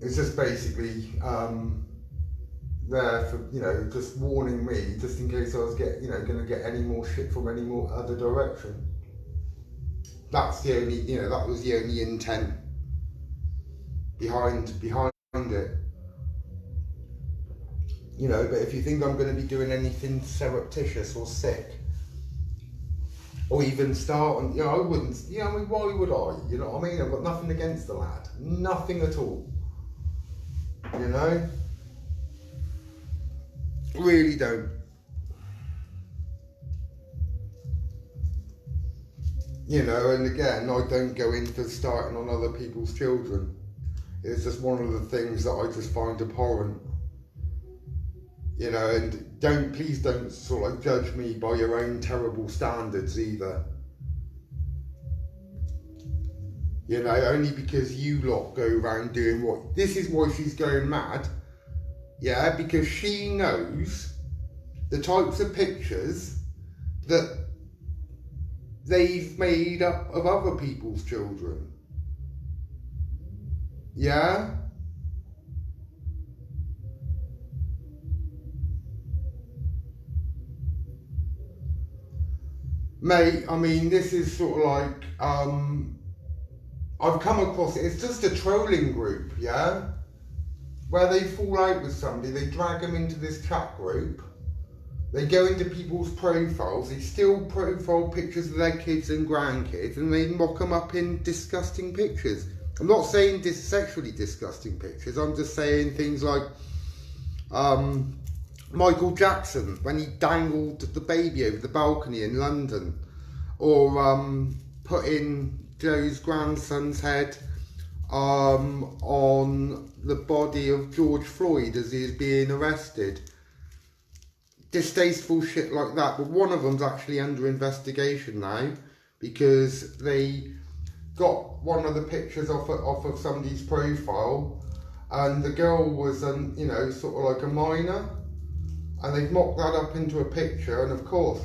it's just basically, there for, you know, just warning me, just in case I was going to get any more shit from any more other direction. That's the only, you know, that was the only intent behind it. You know, but if you think I'm going to be doing anything surreptitious or sick, or even start, and, you know, I wouldn't, you know, I mean, why would I? You know what I mean? I've got nothing against the lad. Nothing at all. You know? Really don't. You know, and again, I don't go in for starting on other people's children. It's just one of the things that I just find abhorrent. You know, and please don't sort of like judge me by your own terrible standards either. You know, only because you lot go around doing what, this is why she's going mad. Yeah, because she knows the types of pictures that they've made up of other people's children. Yeah? Mate, I mean, this is sort of like, I've come across it, it's just a trolling group, yeah? Where they fall out with somebody, they drag them into this chat group, they go into people's profiles, they steal profile pictures of their kids and grandkids, and they mock them up in disgusting pictures. I'm not saying sexually disgusting pictures, I'm just saying things like Michael Jackson when he dangled the baby over the balcony in London, or putting Joe's grandson's head on the body of George Floyd as he is being arrested. Distasteful shit like that, but one of them's actually under investigation now because they got one of the pictures off of somebody's profile, and the girl was, you know, sort of like a minor, and they've mocked that up into a picture, and of course,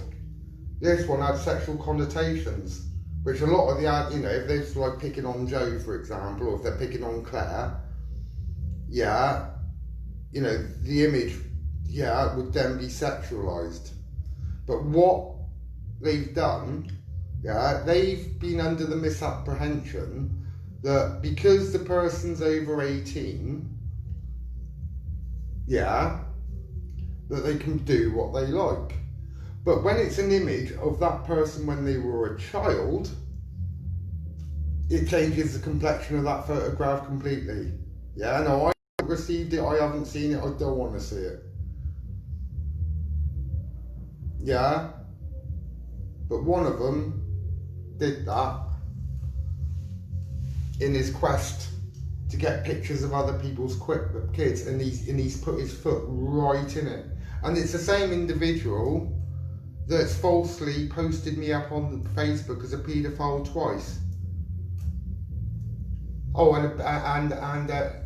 this one had sexual connotations, which a lot of the, you know, if they're like picking on Joe, for example, or if they're picking on Claire, yeah, you know, the image, yeah, would then be sexualized. But what they've done, yeah, they've been under the misapprehension that because the person's over 18, yeah, that they can do what they like. But when it's an image of that person when they were a child, it changes the complexion of that photograph completely. Yeah, no, I haven't received it, I haven't seen it, I don't want to see it. Yeah, but one of them did that in his quest to get pictures of other people's kids, and he's put his foot right in it. And it's the same individual that's falsely posted me up on Facebook as a paedophile twice. Oh, and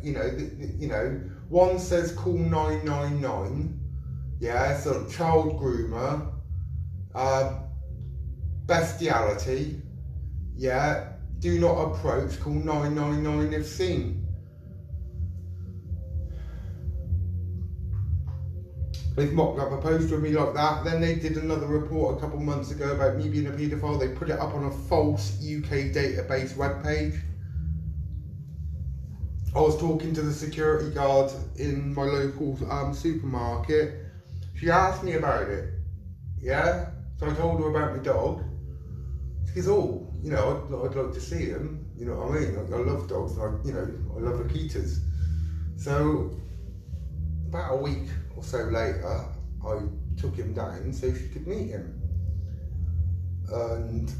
you know, one says call 999. Yeah, so child groomer, bestiality. Yeah, do not approach. Call 999 if seen. They've mocked up a poster of me like that. Then they did another report a couple months ago about me being a paedophile. They put it up on a false UK database webpage. I was talking to the security guard in my local supermarket. She asked me about it. Yeah? So I told her about my dog. She goes, oh, you know, I'd like to see him. You know what I mean? I love dogs. I love Akitas. So about a week or so later, I took him down so she could meet him. And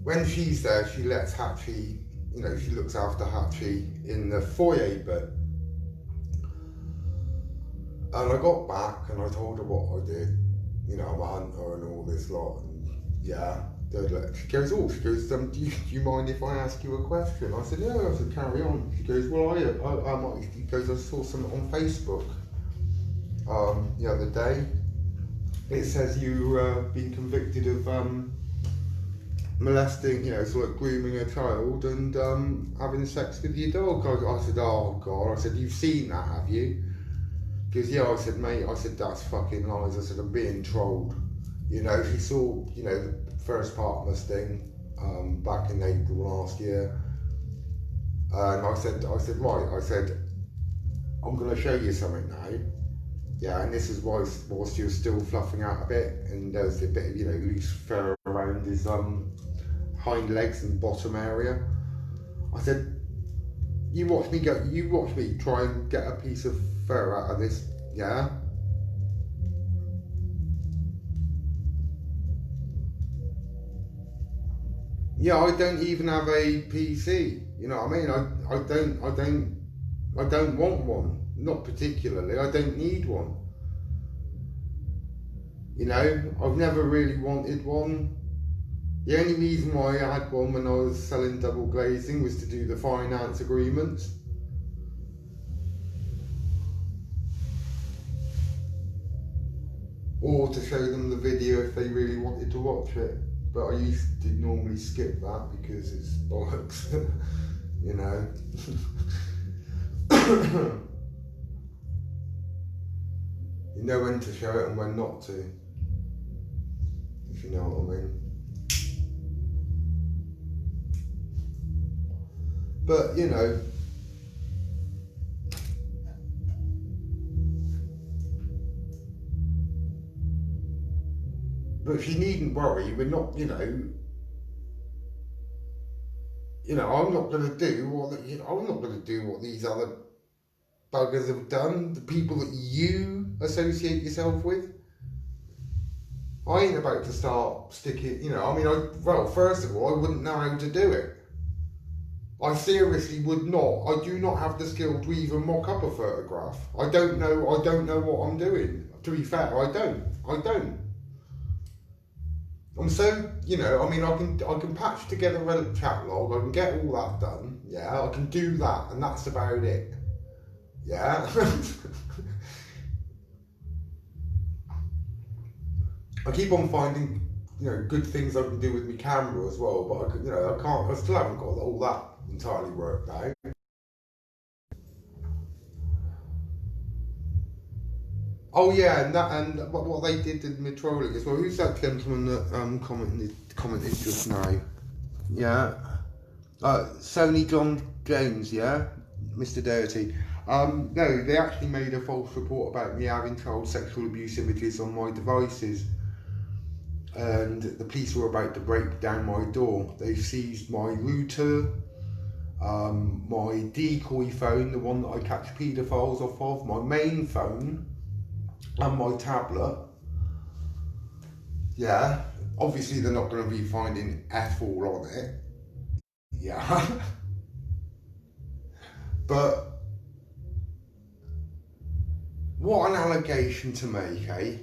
when she's there, she lets Hatchie, you know, she looks after Hatchie in the foyer bit. And I got back and I told her what I did. You know, I'm a hunter and all this lot. And yeah, she goes, do you mind if I ask you a question? I said, yeah, I said, carry on. She goes, well, I saw something on Facebook the other day. It says you've been convicted of molesting, you know, sort of grooming a child and having sex with your dog. I said, oh God, I said, you've seen that, have you? Because yeah, I said, mate, I said, that's fucking lies. I said, I'm being trolled. You know, she saw, you know, the first part of this thing back in April last year. And I said, right, I said, I'm going to show you something now. Yeah, and this is whilst you're still fluffing out a bit, and there's a bit of, you know, loose fur around his hind legs and bottom area. I said, you watch me try and get a piece of fur out of this, yeah? Yeah, I don't even have a PC, you know what I mean? I don't want one. Not particularly, I don't need one. You know, I've never really wanted one. The only reason why I had one when I was selling double glazing was to do the finance agreements. Or to show them the video if they really wanted to watch it. But I used to normally skip that because it's bollocks, you know. You know when to show it and when not to, if you know what I mean. But, you know, but she needn't worry, we're not, you know, I'm not going to do what these other buggers have done, the people that you associate yourself with. I ain't about to start sticking, you know, I mean, first of all, I wouldn't know how to do it. I seriously would not. I do not have the skill to even mock up a photograph. I don't know what I'm doing. To be fair, I don't. I'm so, you know, I mean, I can patch together a chat log, I can get all that done, yeah, I can do that, and that's about it, yeah. I keep on finding, you know, good things I can do with my camera as well, but I, you know, I still haven't got all that entirely worked out. Oh yeah, and what they did in the trolling as well. Who's that gentleman that commented just now? Yeah, Sony John James. Yeah, Mr. Dirty. No, they actually made a false report about me having child sexual abuse images on my devices, and the police were about to break down my door. They seized my router, my decoy phone, the one that I catch paedophiles off of, my main phone, and my tablet. Yeah, obviously they're not going to be finding F all on it. Yeah. But what an allegation to make, eh?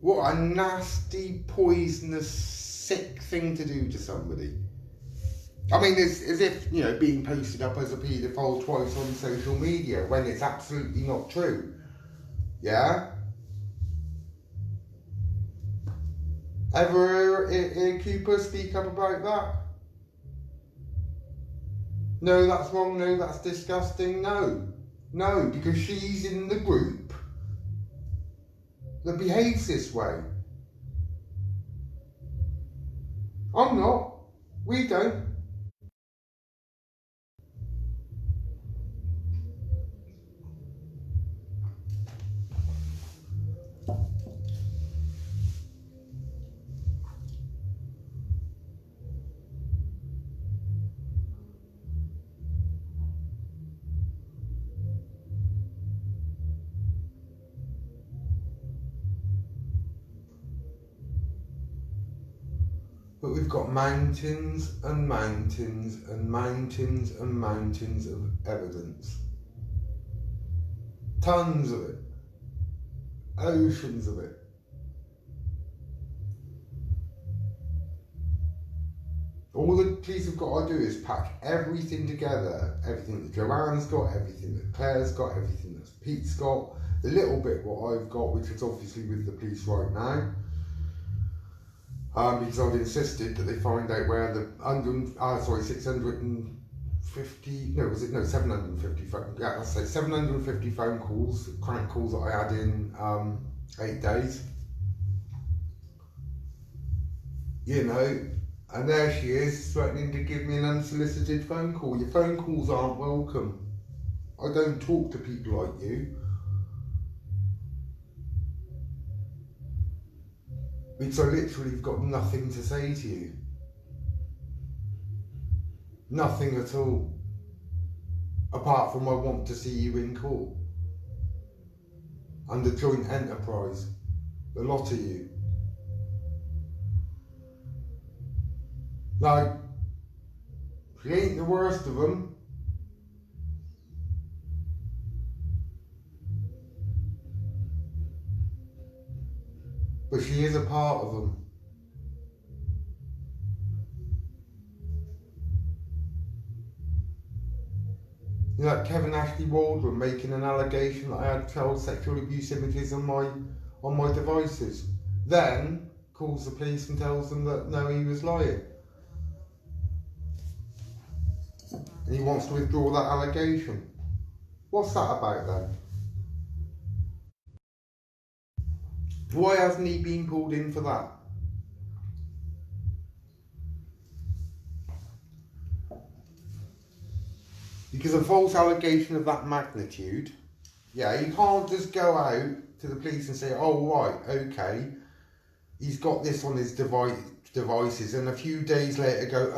What a nasty, poisonous, sick thing to do to somebody. I mean, it's as if, you know, being posted up as a paedophile twice on social media when it's absolutely not true. Yeah? Ever hear Cooper speak up about that? No, that's wrong, no, that's disgusting, no. No, because she's in the group that behaves this way. I'm not. We don't. But we've got mountains and mountains and mountains and mountains of evidence. Tons of it. Oceans of it. All the police have got to do is pack everything together. Everything that Joanne's got, everything that Claire's got, everything that Pete's got, the little bit what I've got, which is obviously with the police right now. Because I've insisted that they find out where the 750 phone, yeah, let's say 750 phone calls, crank calls that I had in 8 days. You know, and there she is threatening to give me an unsolicited phone call. Your phone calls aren't welcome. I don't talk to people like you. Because I literally have got nothing to say to you. Nothing at all. Apart from I want to see you in court. Under joint enterprise. A lot of you. Now, she ain't the worst of them. But she is a part of them. You know, like Kevin Ashley Waldron making an allegation that I had child sexual abuse images on my devices. Then calls the police and tells them that no, he was lying. And he wants to withdraw that allegation. What's that about then? Why hasn't he been pulled in for that? Because a false allegation of that magnitude, yeah, you can't just go out to the police and say, oh right, okay, he's got this on his devices, and a few days later go,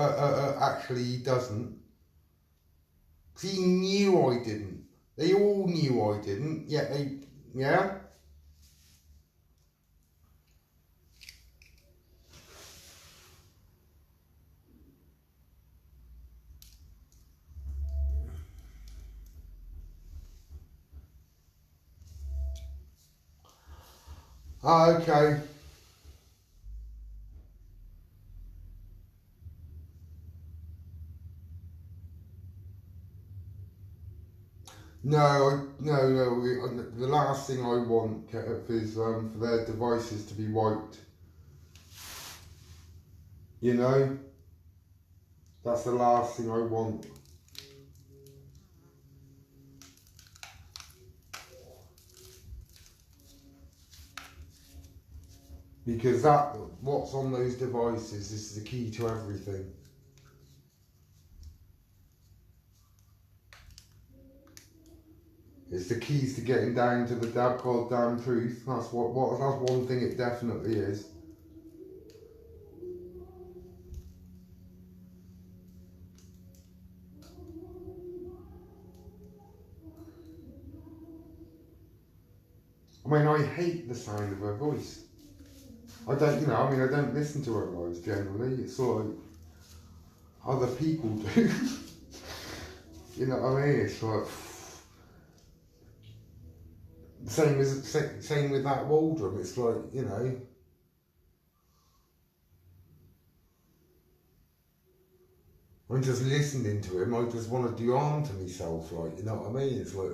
actually he doesn't. Because he knew I didn't. They all knew I didn't, yet they, yeah? Okay. No. The last thing I want, Kev, is for their devices to be wiped. You know? That's the last thing I want. Because what's on those devices is the key to everything. It's the keys to getting down to the goddamn truth. That's that's one thing it definitely is. I mean, I hate the sound of her voice. I don't listen to her voice generally. It's like other people do. You know what I mean? It's like same with that Waldron. It's like, you know, I'm just listening to him. I just want to do harm to myself. Like, you know what I mean? It's like,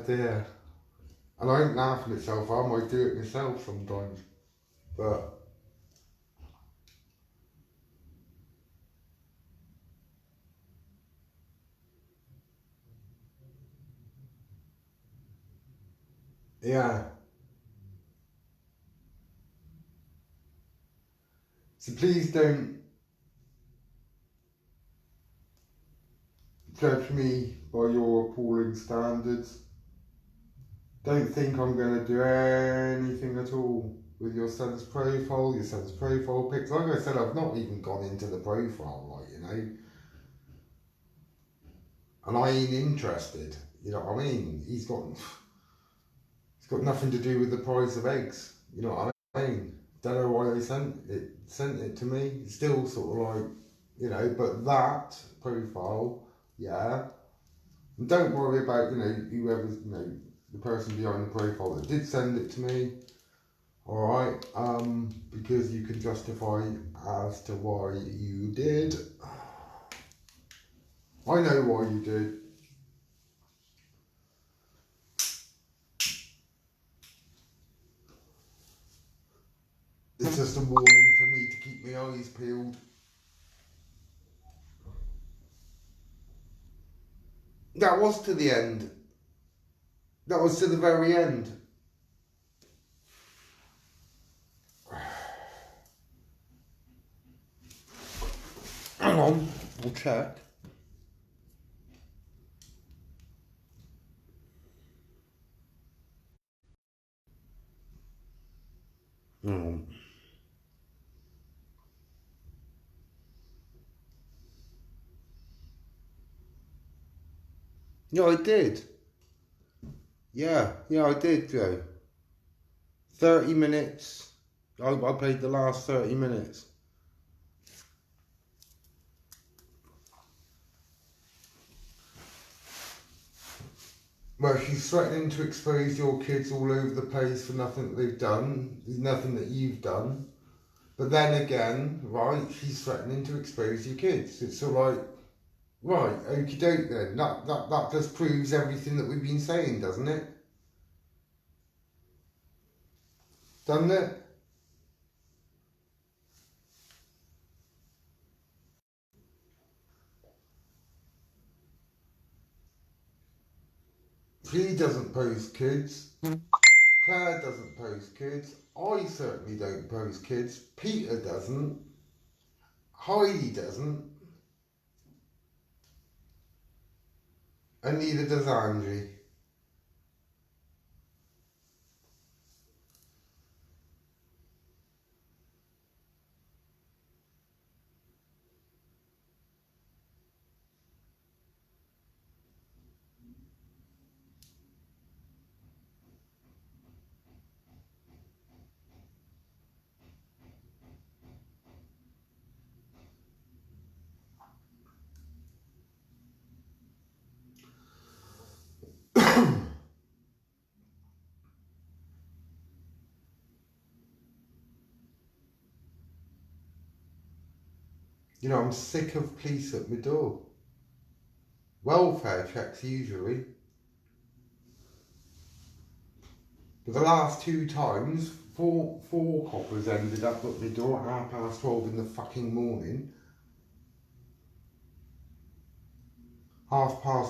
dear. And I ain't laughing at self harm. I do it myself sometimes, but. Yeah. So please don't judge me by your appalling standards. Don't think I'm going to do anything at all with your son's profile pics. Like I said, I've not even gone into the profile, like, you know. And I ain't interested, you know what I mean? He's got nothing to do with the price of eggs, you know what I mean? Don't know why they sent it to me. It's still sort of like, you know, but that profile, yeah. And don't worry about, you know, whoever's, you know, the person behind the profile that did send it to me. Alright, because you can justify as to why you did. I know why you did. It's just a warning for me to keep my eyes peeled. That was to the end. That was to the very end. Hang on, we'll check. Hang on. Yeah, I did. Yeah, I did, Joe. 30 minutes. I played the last 30 minutes. Well, she's threatening to expose your kids all over the place for nothing that they've done. There's nothing that you've done. But then again, right, she's threatening to expose your kids. It's all like, right, okie doke then. That just proves everything that we've been saying, doesn't it? Doesn't it? He doesn't post kids. Claire doesn't post kids. I certainly don't post kids. Peter doesn't. Heidi doesn't. And neither does Angie. You know, I'm sick of police at my door. welfare checks usually. But the last 2 times, four coppers ended up at my door at 12:30 in the fucking morning.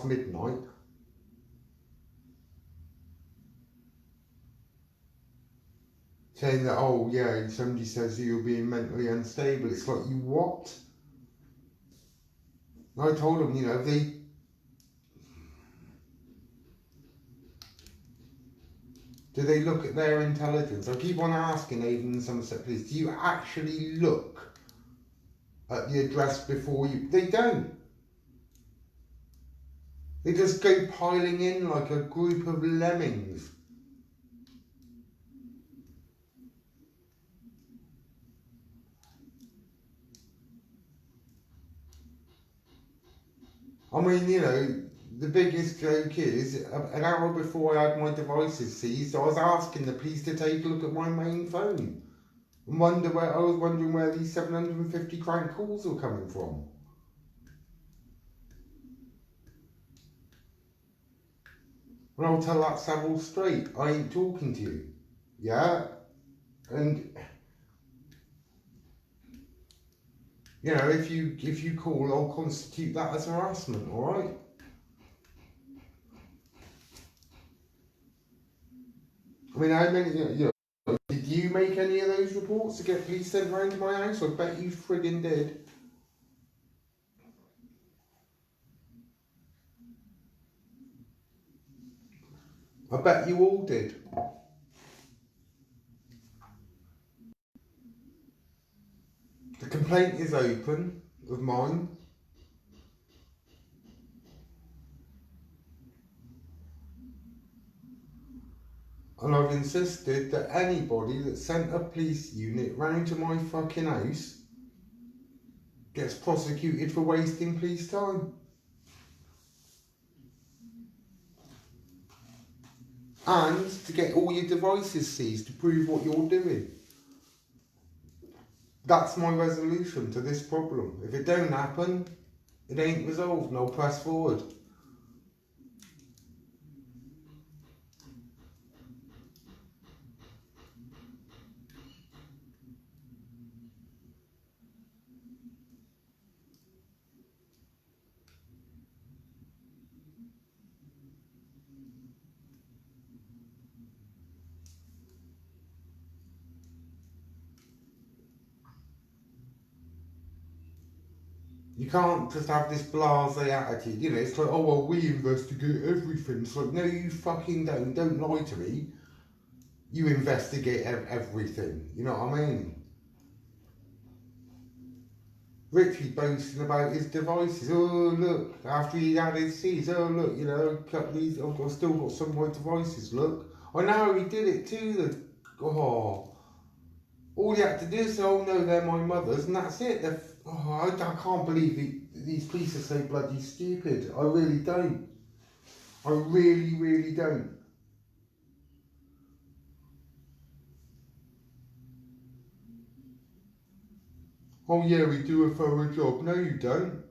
midnight. Saying that, oh yeah, somebody says that you're being mentally unstable. It's like, you what? And I told them, you know, do they look at their intelligence? I keep on asking even in some set police, do you actually look at the address before you... They don't. They just go piling in like a group of lemmings. I mean, you know, the biggest joke is, an hour before I had my devices seized, I was asking the police to take a look at my main phone. And I was wondering where these 750 crank calls were coming from. And I'll tell that Savile straight, I ain't talking to you. Yeah? And, you know, if you call, I'll constitute that as harassment, alright? I mean, how many, you know, did you make any of those reports to get police sent round to my house? I bet you friggin' did. I bet you all did. The complaint is open of mine. And I've insisted that anybody that sent a police unit round to my fucking house gets prosecuted for wasting police time. And to get all your devices seized to prove what you're doing. That's my resolution to this problem. If it don't happen, it ain't resolved and I'll press forward. You can't just have this blasé attitude, you know, it's like, oh well, we investigate everything. It's like, no you fucking don't lie to me. You investigate everything, you know what I mean? Richie boasting about his devices, oh look, after he had his C's, oh look, you know, I've still got some of my devices, look. I know he did it too, all you had to do is say, oh no, they're my mother's, and that's it. I can't believe these police are so bloody stupid. I really don't. I really don't. Oh yeah, we do a thorough job. No you don't.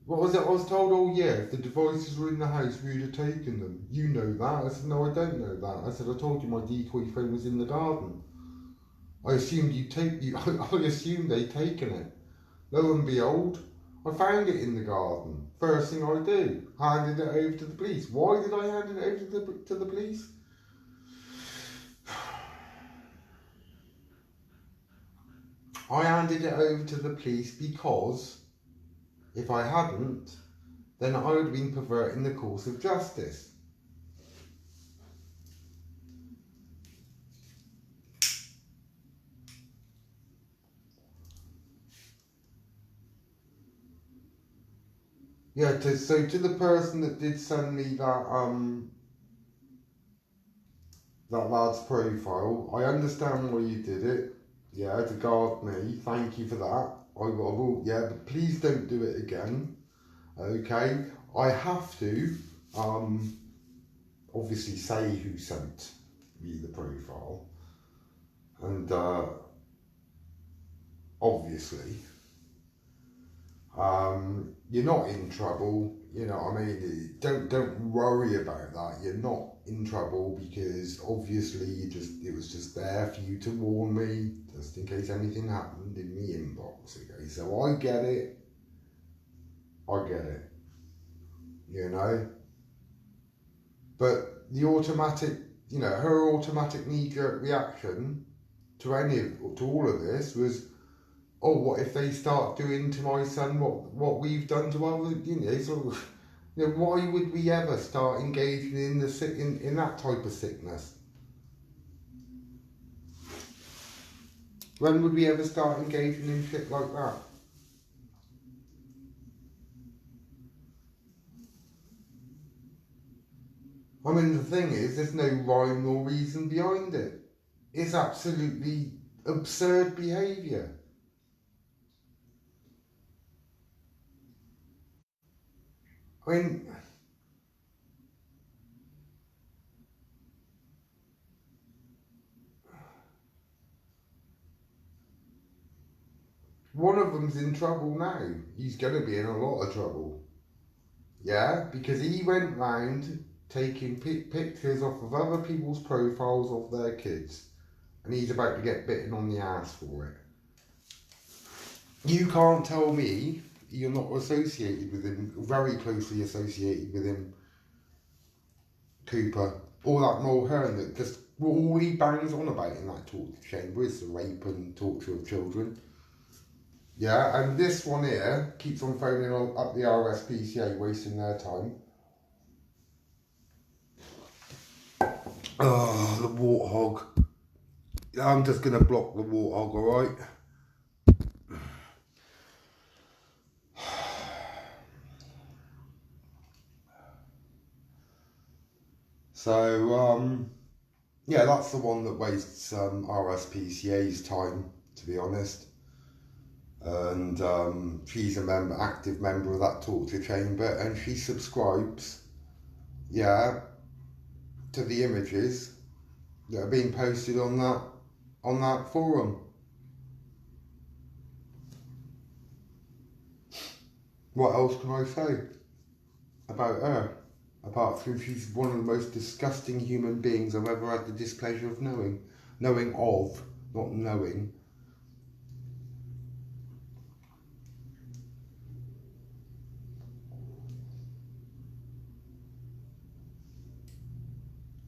What was it? I was told, oh yeah, if the devices were in the house, we would have taken them. You know that. I said, no, I don't know that. I said, I told you my decoy phone was in the garden. I assumed I assumed they'd taken it. Lo and behold, I found it in the garden. First thing I do, handed it over to the police. Why did I hand it over to the police? I handed it over to the police because if I hadn't, then I would have been perverting the course of justice. Yeah, so to the person that did send me that lad's profile, I understand why you did it. Yeah, to guard me. Thank you for that. I will. Yeah, but please don't do it again. Okay, I have to obviously say who sent me the profile, and obviously You're not in trouble, you know what I mean? Don't worry about that. You're not in trouble because obviously it was just there for you to warn me, just in case anything happened in the inbox. Okay, so I get it, you know. But the automatic, you know, her automatic knee-jerk reaction to all of this was, oh, what if they start doing to my son what we've done to other, you know, sort of, you know, why would we ever start engaging in in that type of sickness? When would we ever start engaging in shit like that? I mean, the thing is, there's no rhyme nor reason behind it. It's absolutely absurd behaviour. I mean, one of them's in trouble now. He's going to be in a lot of trouble. Yeah, because he went round taking pictures off of other people's profiles of their kids. And he's about to get bitten on the ass for it. You can't tell me you're not associated with him, very closely associated with him, Cooper. Or that Noel Hearn that just, all he bangs on about in that torture chamber is the rape and torture of children. Yeah, and this one here keeps on phoning up the RSPCA, wasting their time. Oh, the warthog. I'm just going to block the warthog, alright? So, yeah, that's the one that wastes RSPCA's time, to be honest. And she's a active member of that torture chamber, and she subscribes, yeah, to the images that are being posted on that forum. What else can I say about her? Apart from she's one of the most disgusting human beings I've ever had the displeasure of knowing. Knowing of, not knowing.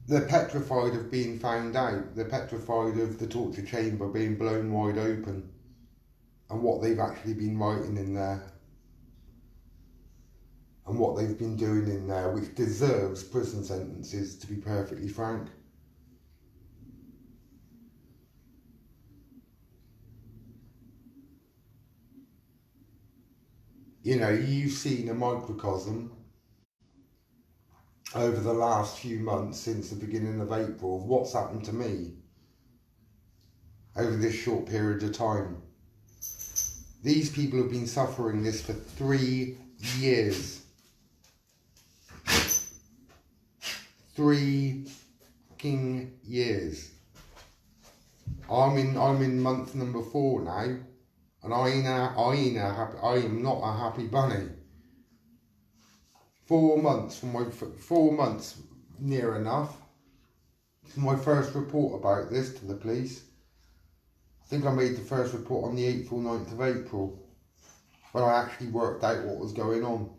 They're petrified of being found out. They're petrified of the torture chamber being blown wide open and what they've actually been writing in there and what they've been doing in there, which deserves prison sentences, to be perfectly frank. You know, you've seen a microcosm over the last few months since the beginning of April of what's happened to me over this short period of time. These people have been suffering this for 3 years. 3 fucking years. I'm in month number 4 now, and I am not a happy bunny. 4 months from 4 months, near enough, from my first report about this to the police. I think I made the first report on the 8th or 9th of April, when I actually worked out what was going on.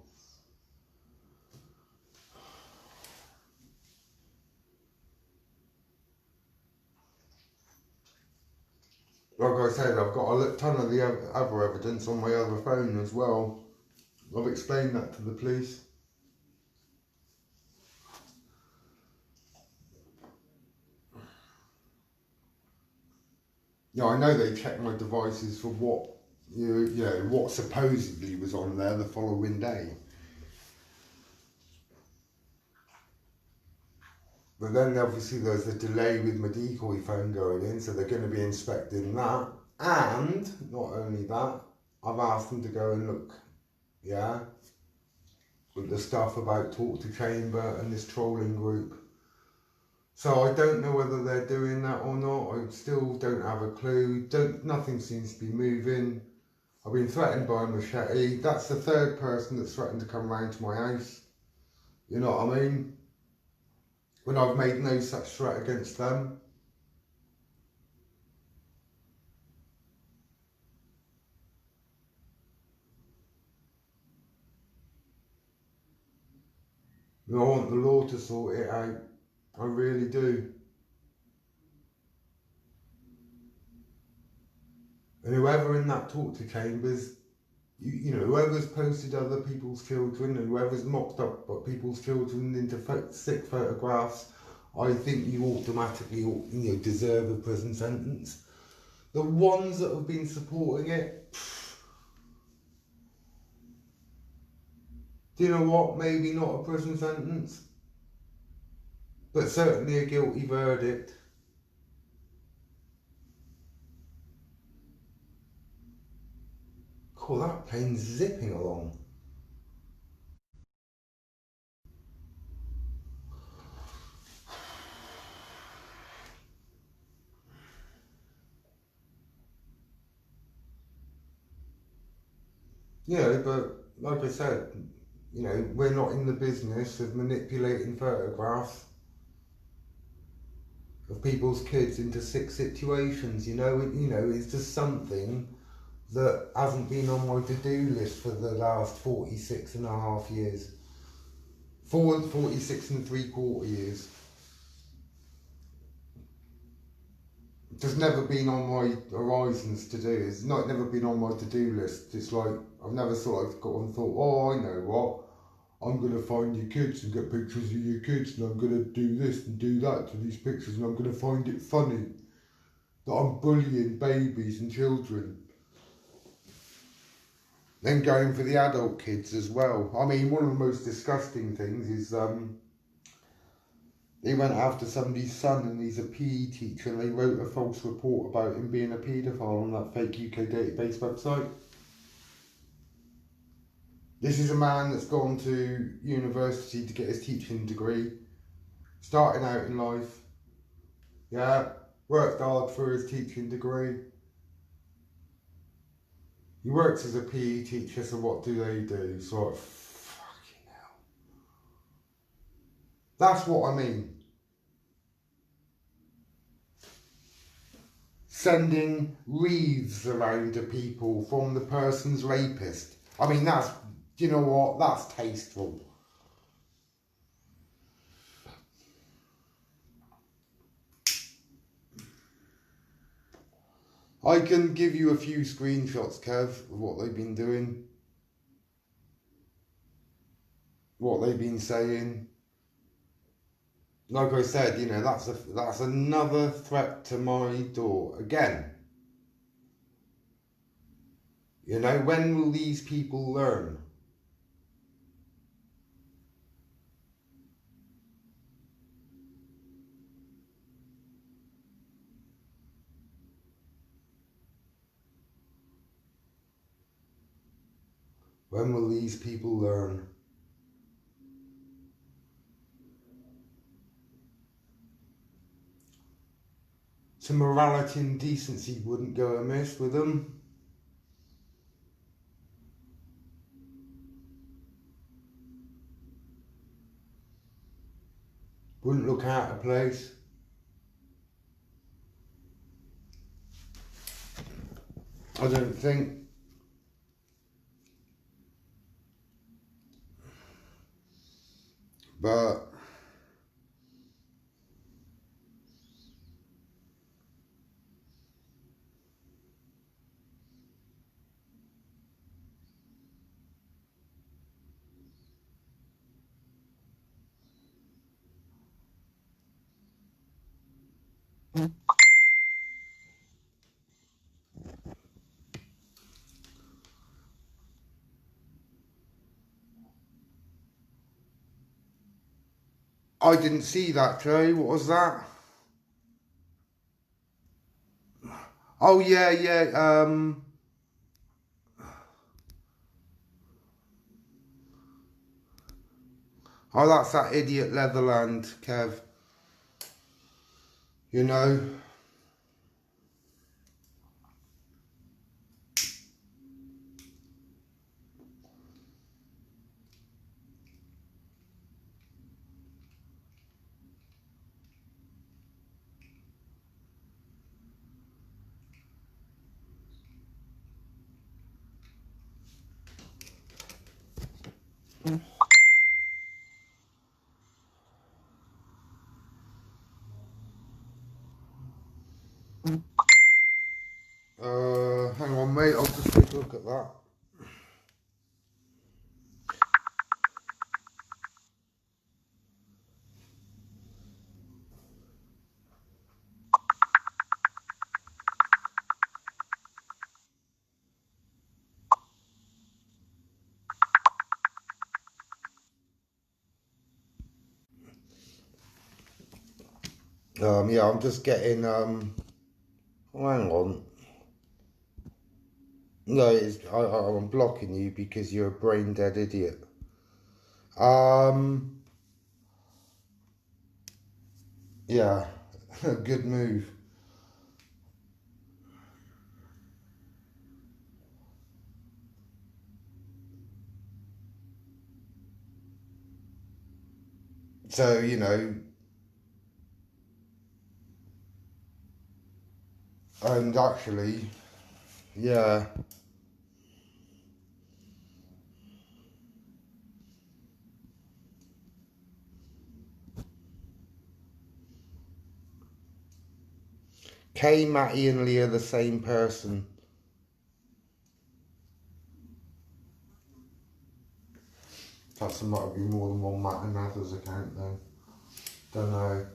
Like I said, I've got a ton of the other evidence on my other phone as well. I've explained that to the police. Yeah, I know they checked my devices for what, you know, what supposedly was on there the following day. But then obviously there's a delay with my decoy phone going in, so they're going to be inspecting that. And not only that, I've asked them to go and look, yeah, with the stuff about Talk to Chamber and this trolling group. So I don't know whether they're doing that or not. I still don't have a clue. Nothing seems to be moving. I've been threatened by a machete. That's the third person that's threatened to come round to my house. You know what I mean? When I've made no such threat against them. I want the law to sort it out. I really do. And whoever in that torture chambers, you know, whoever's posted other people's children and whoever's mocked up people's children into sick photographs, I think you automatically, you know, deserve a prison sentence. The ones that have been supporting it, do you know what? Maybe not a prison sentence, but certainly a guilty verdict. Cool, that plane's zipping along. You know, but like I said, you know, we're not in the business of manipulating photographs of people's kids into sick situations. You know, it's just something that hasn't been on my to-do list for the last 46 and a half years. 46 and 3/4 years. Just never been on my horizons to do. It's not never been on my to-do list. It's like, I've never sort of got and thought, oh, I know what, I'm going to find your kids and get pictures of your kids and I'm going to do this and do that to these pictures and I'm going to find it funny that I'm bullying babies and children. Then going for the adult kids as well. I mean, one of the most disgusting things is they went after somebody's son and he's a PE teacher and they wrote a false report about him being a paedophile on that fake UK database website. This is a man that's gone to university to get his teaching degree, starting out in life, yeah, worked hard for his teaching degree. He works as a PE teacher, so what do? It's like, fucking hell. That's what I mean. Sending wreaths around to people from the person's rapist. I mean, that's, you know what, that's tasteful. I can give you a few screenshots, Kev, of what they've been doing. What they've been saying. Like I said, you know, that's another threat to my door. Again, you know, when will these people learn? When will these people learn? Some morality and decency wouldn't go amiss with them. Wouldn't look out of place. I don't think. But I didn't see that, Joe. What was that? Oh yeah. Oh, that's that idiot Leatherland, Kev. You know. Hang on, mate. I'll just take a look at that. Yeah, I'm just getting, oh, hang on. No, I'm blocking you because you're a brain dead idiot. Yeah, good move. So, you know, and actually, yeah. Kay, Matty and Lee are the same person. Perhaps there might be more than one Matt in Mather's account though. Don't know.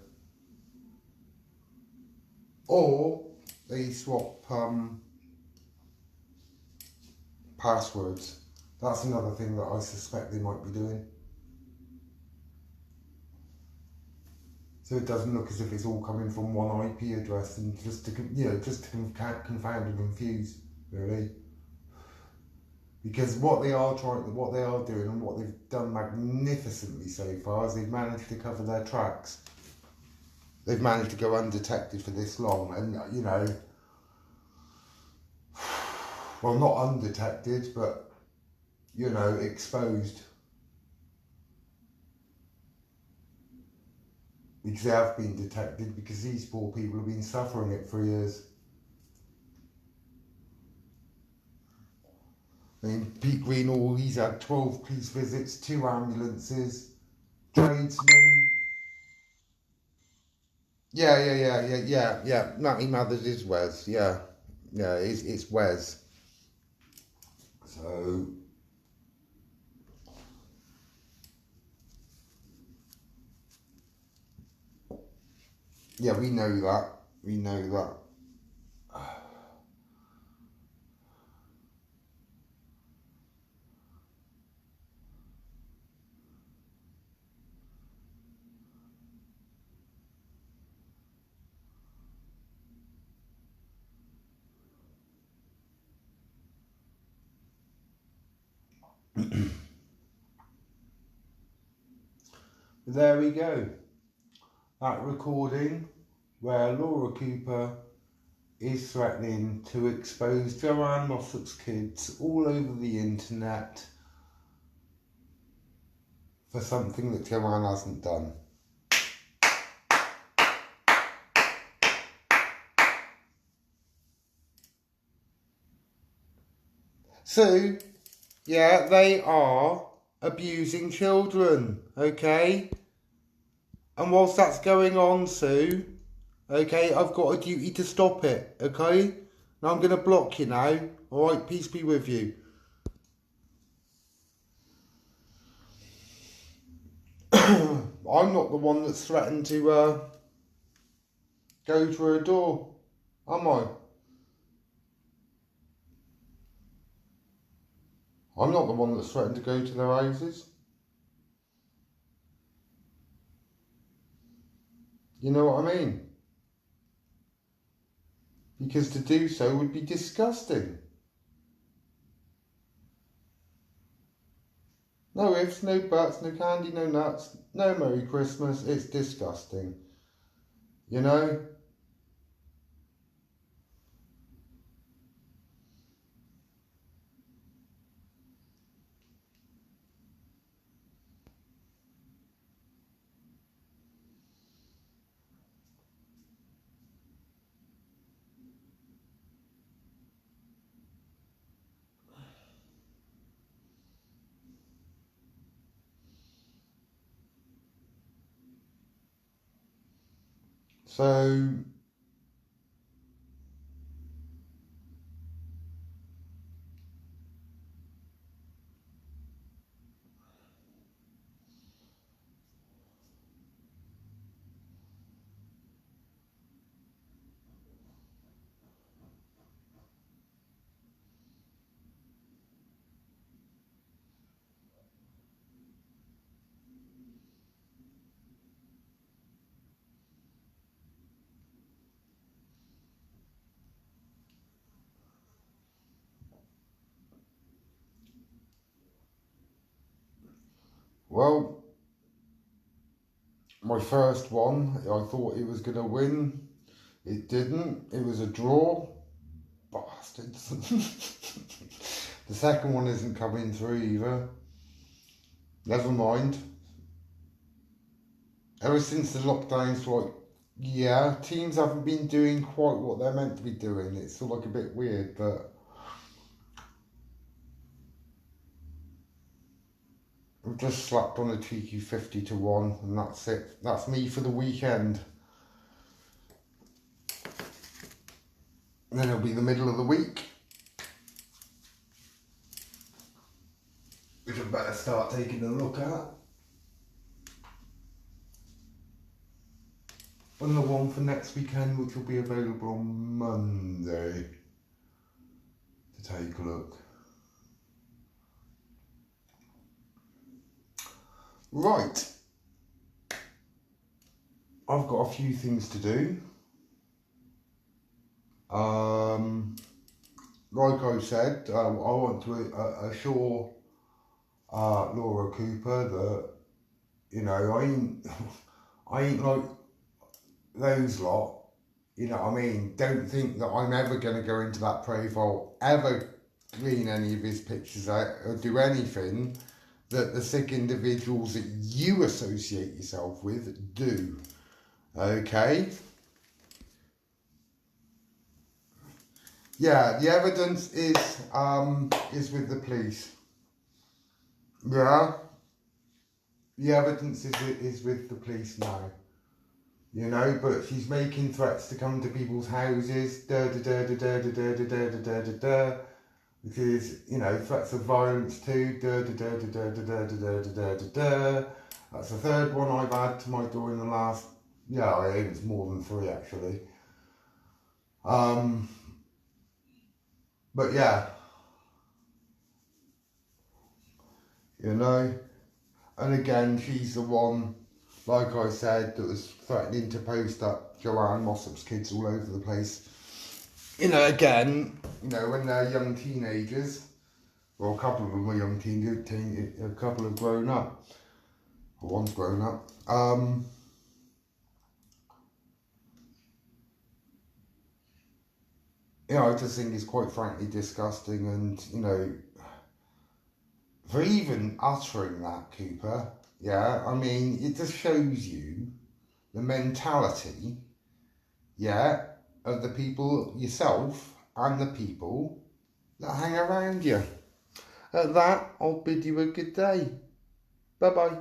Or they swap passwords. That's another thing that I suspect they might be doing. So it doesn't look as if it's all coming from one IP address, and just to confound and confuse, really. Because what they are doing, and what they've done magnificently so far, is they've managed to cover their tracks. They've managed to go undetected for this long, and you know, well, not undetected, but you know, exposed. Because they have been detected, because these poor people have been suffering it for years. I mean, Pete Greenall, he's had 12 police visits, 2 ambulances, tradesmen. Yeah. Matty Mathers is Wes, yeah. Yeah, it's Wes. So, yeah, we know that. We know that. There we go. That recording where Laura Cooper is threatening to expose Joanne Moffat's kids all over the internet for something that Joanne hasn't done. So, yeah, they are abusing children, okay? And whilst that's going on, Sue, okay, I've got a duty to stop it, okay? Now I'm going to block you now, alright? Peace be with you. I'm not the one that's threatened to go to her door, am I? I'm not the one that's threatened to go to their houses. You know what I mean? Because to do so would be disgusting. No ifs, no buts, no candy, no nuts, no Merry Christmas. It's disgusting. You know? So well, my first one, I thought it was going to win. It didn't. It was a draw. Bastards. The second one isn't coming through either. Never mind. Ever since the lockdowns, like, yeah, teams haven't been doing quite what they're meant to be doing. It's sort of like a bit weird, but I've just slapped on a cheeky 50-1, and that's it. That's me for the weekend. And then it'll be the middle of the week, which I better start taking a look at. And the one for next weekend, which will be available on Monday, to take a look. Right. I've got a few things to do. Like I said, I want to assure Laura Cooper that, you know, I ain't like those lot, you know what I mean? Don't think that I'm ever going to go into that profile, ever clean any of his pictures out, or do anything that the sick individuals that you associate yourself with do. Okay? Yeah, the evidence is with the police. Yeah? The evidence is with the police now. You know, but she's making threats to come to people's houses, which is, you know, threats of violence too, That's the third one I've had to my door in the last, yeah, I think it's more than 3 actually. But yeah, you know, and again, she's the one, like I said, that was threatening to post up Joanne Mossop's kids all over the place. You know, again, you know, when they're young teenagers, well, a couple of them were young teenagers, a couple have grown up, or one's grown up. You know, I just think it's quite frankly disgusting, and, you know, for even uttering that, Cooper, yeah, I mean, it just shows you the mentality, yeah, of the people, yourself, and the people that hang around you. At that, I'll bid you a good day. Bye-bye.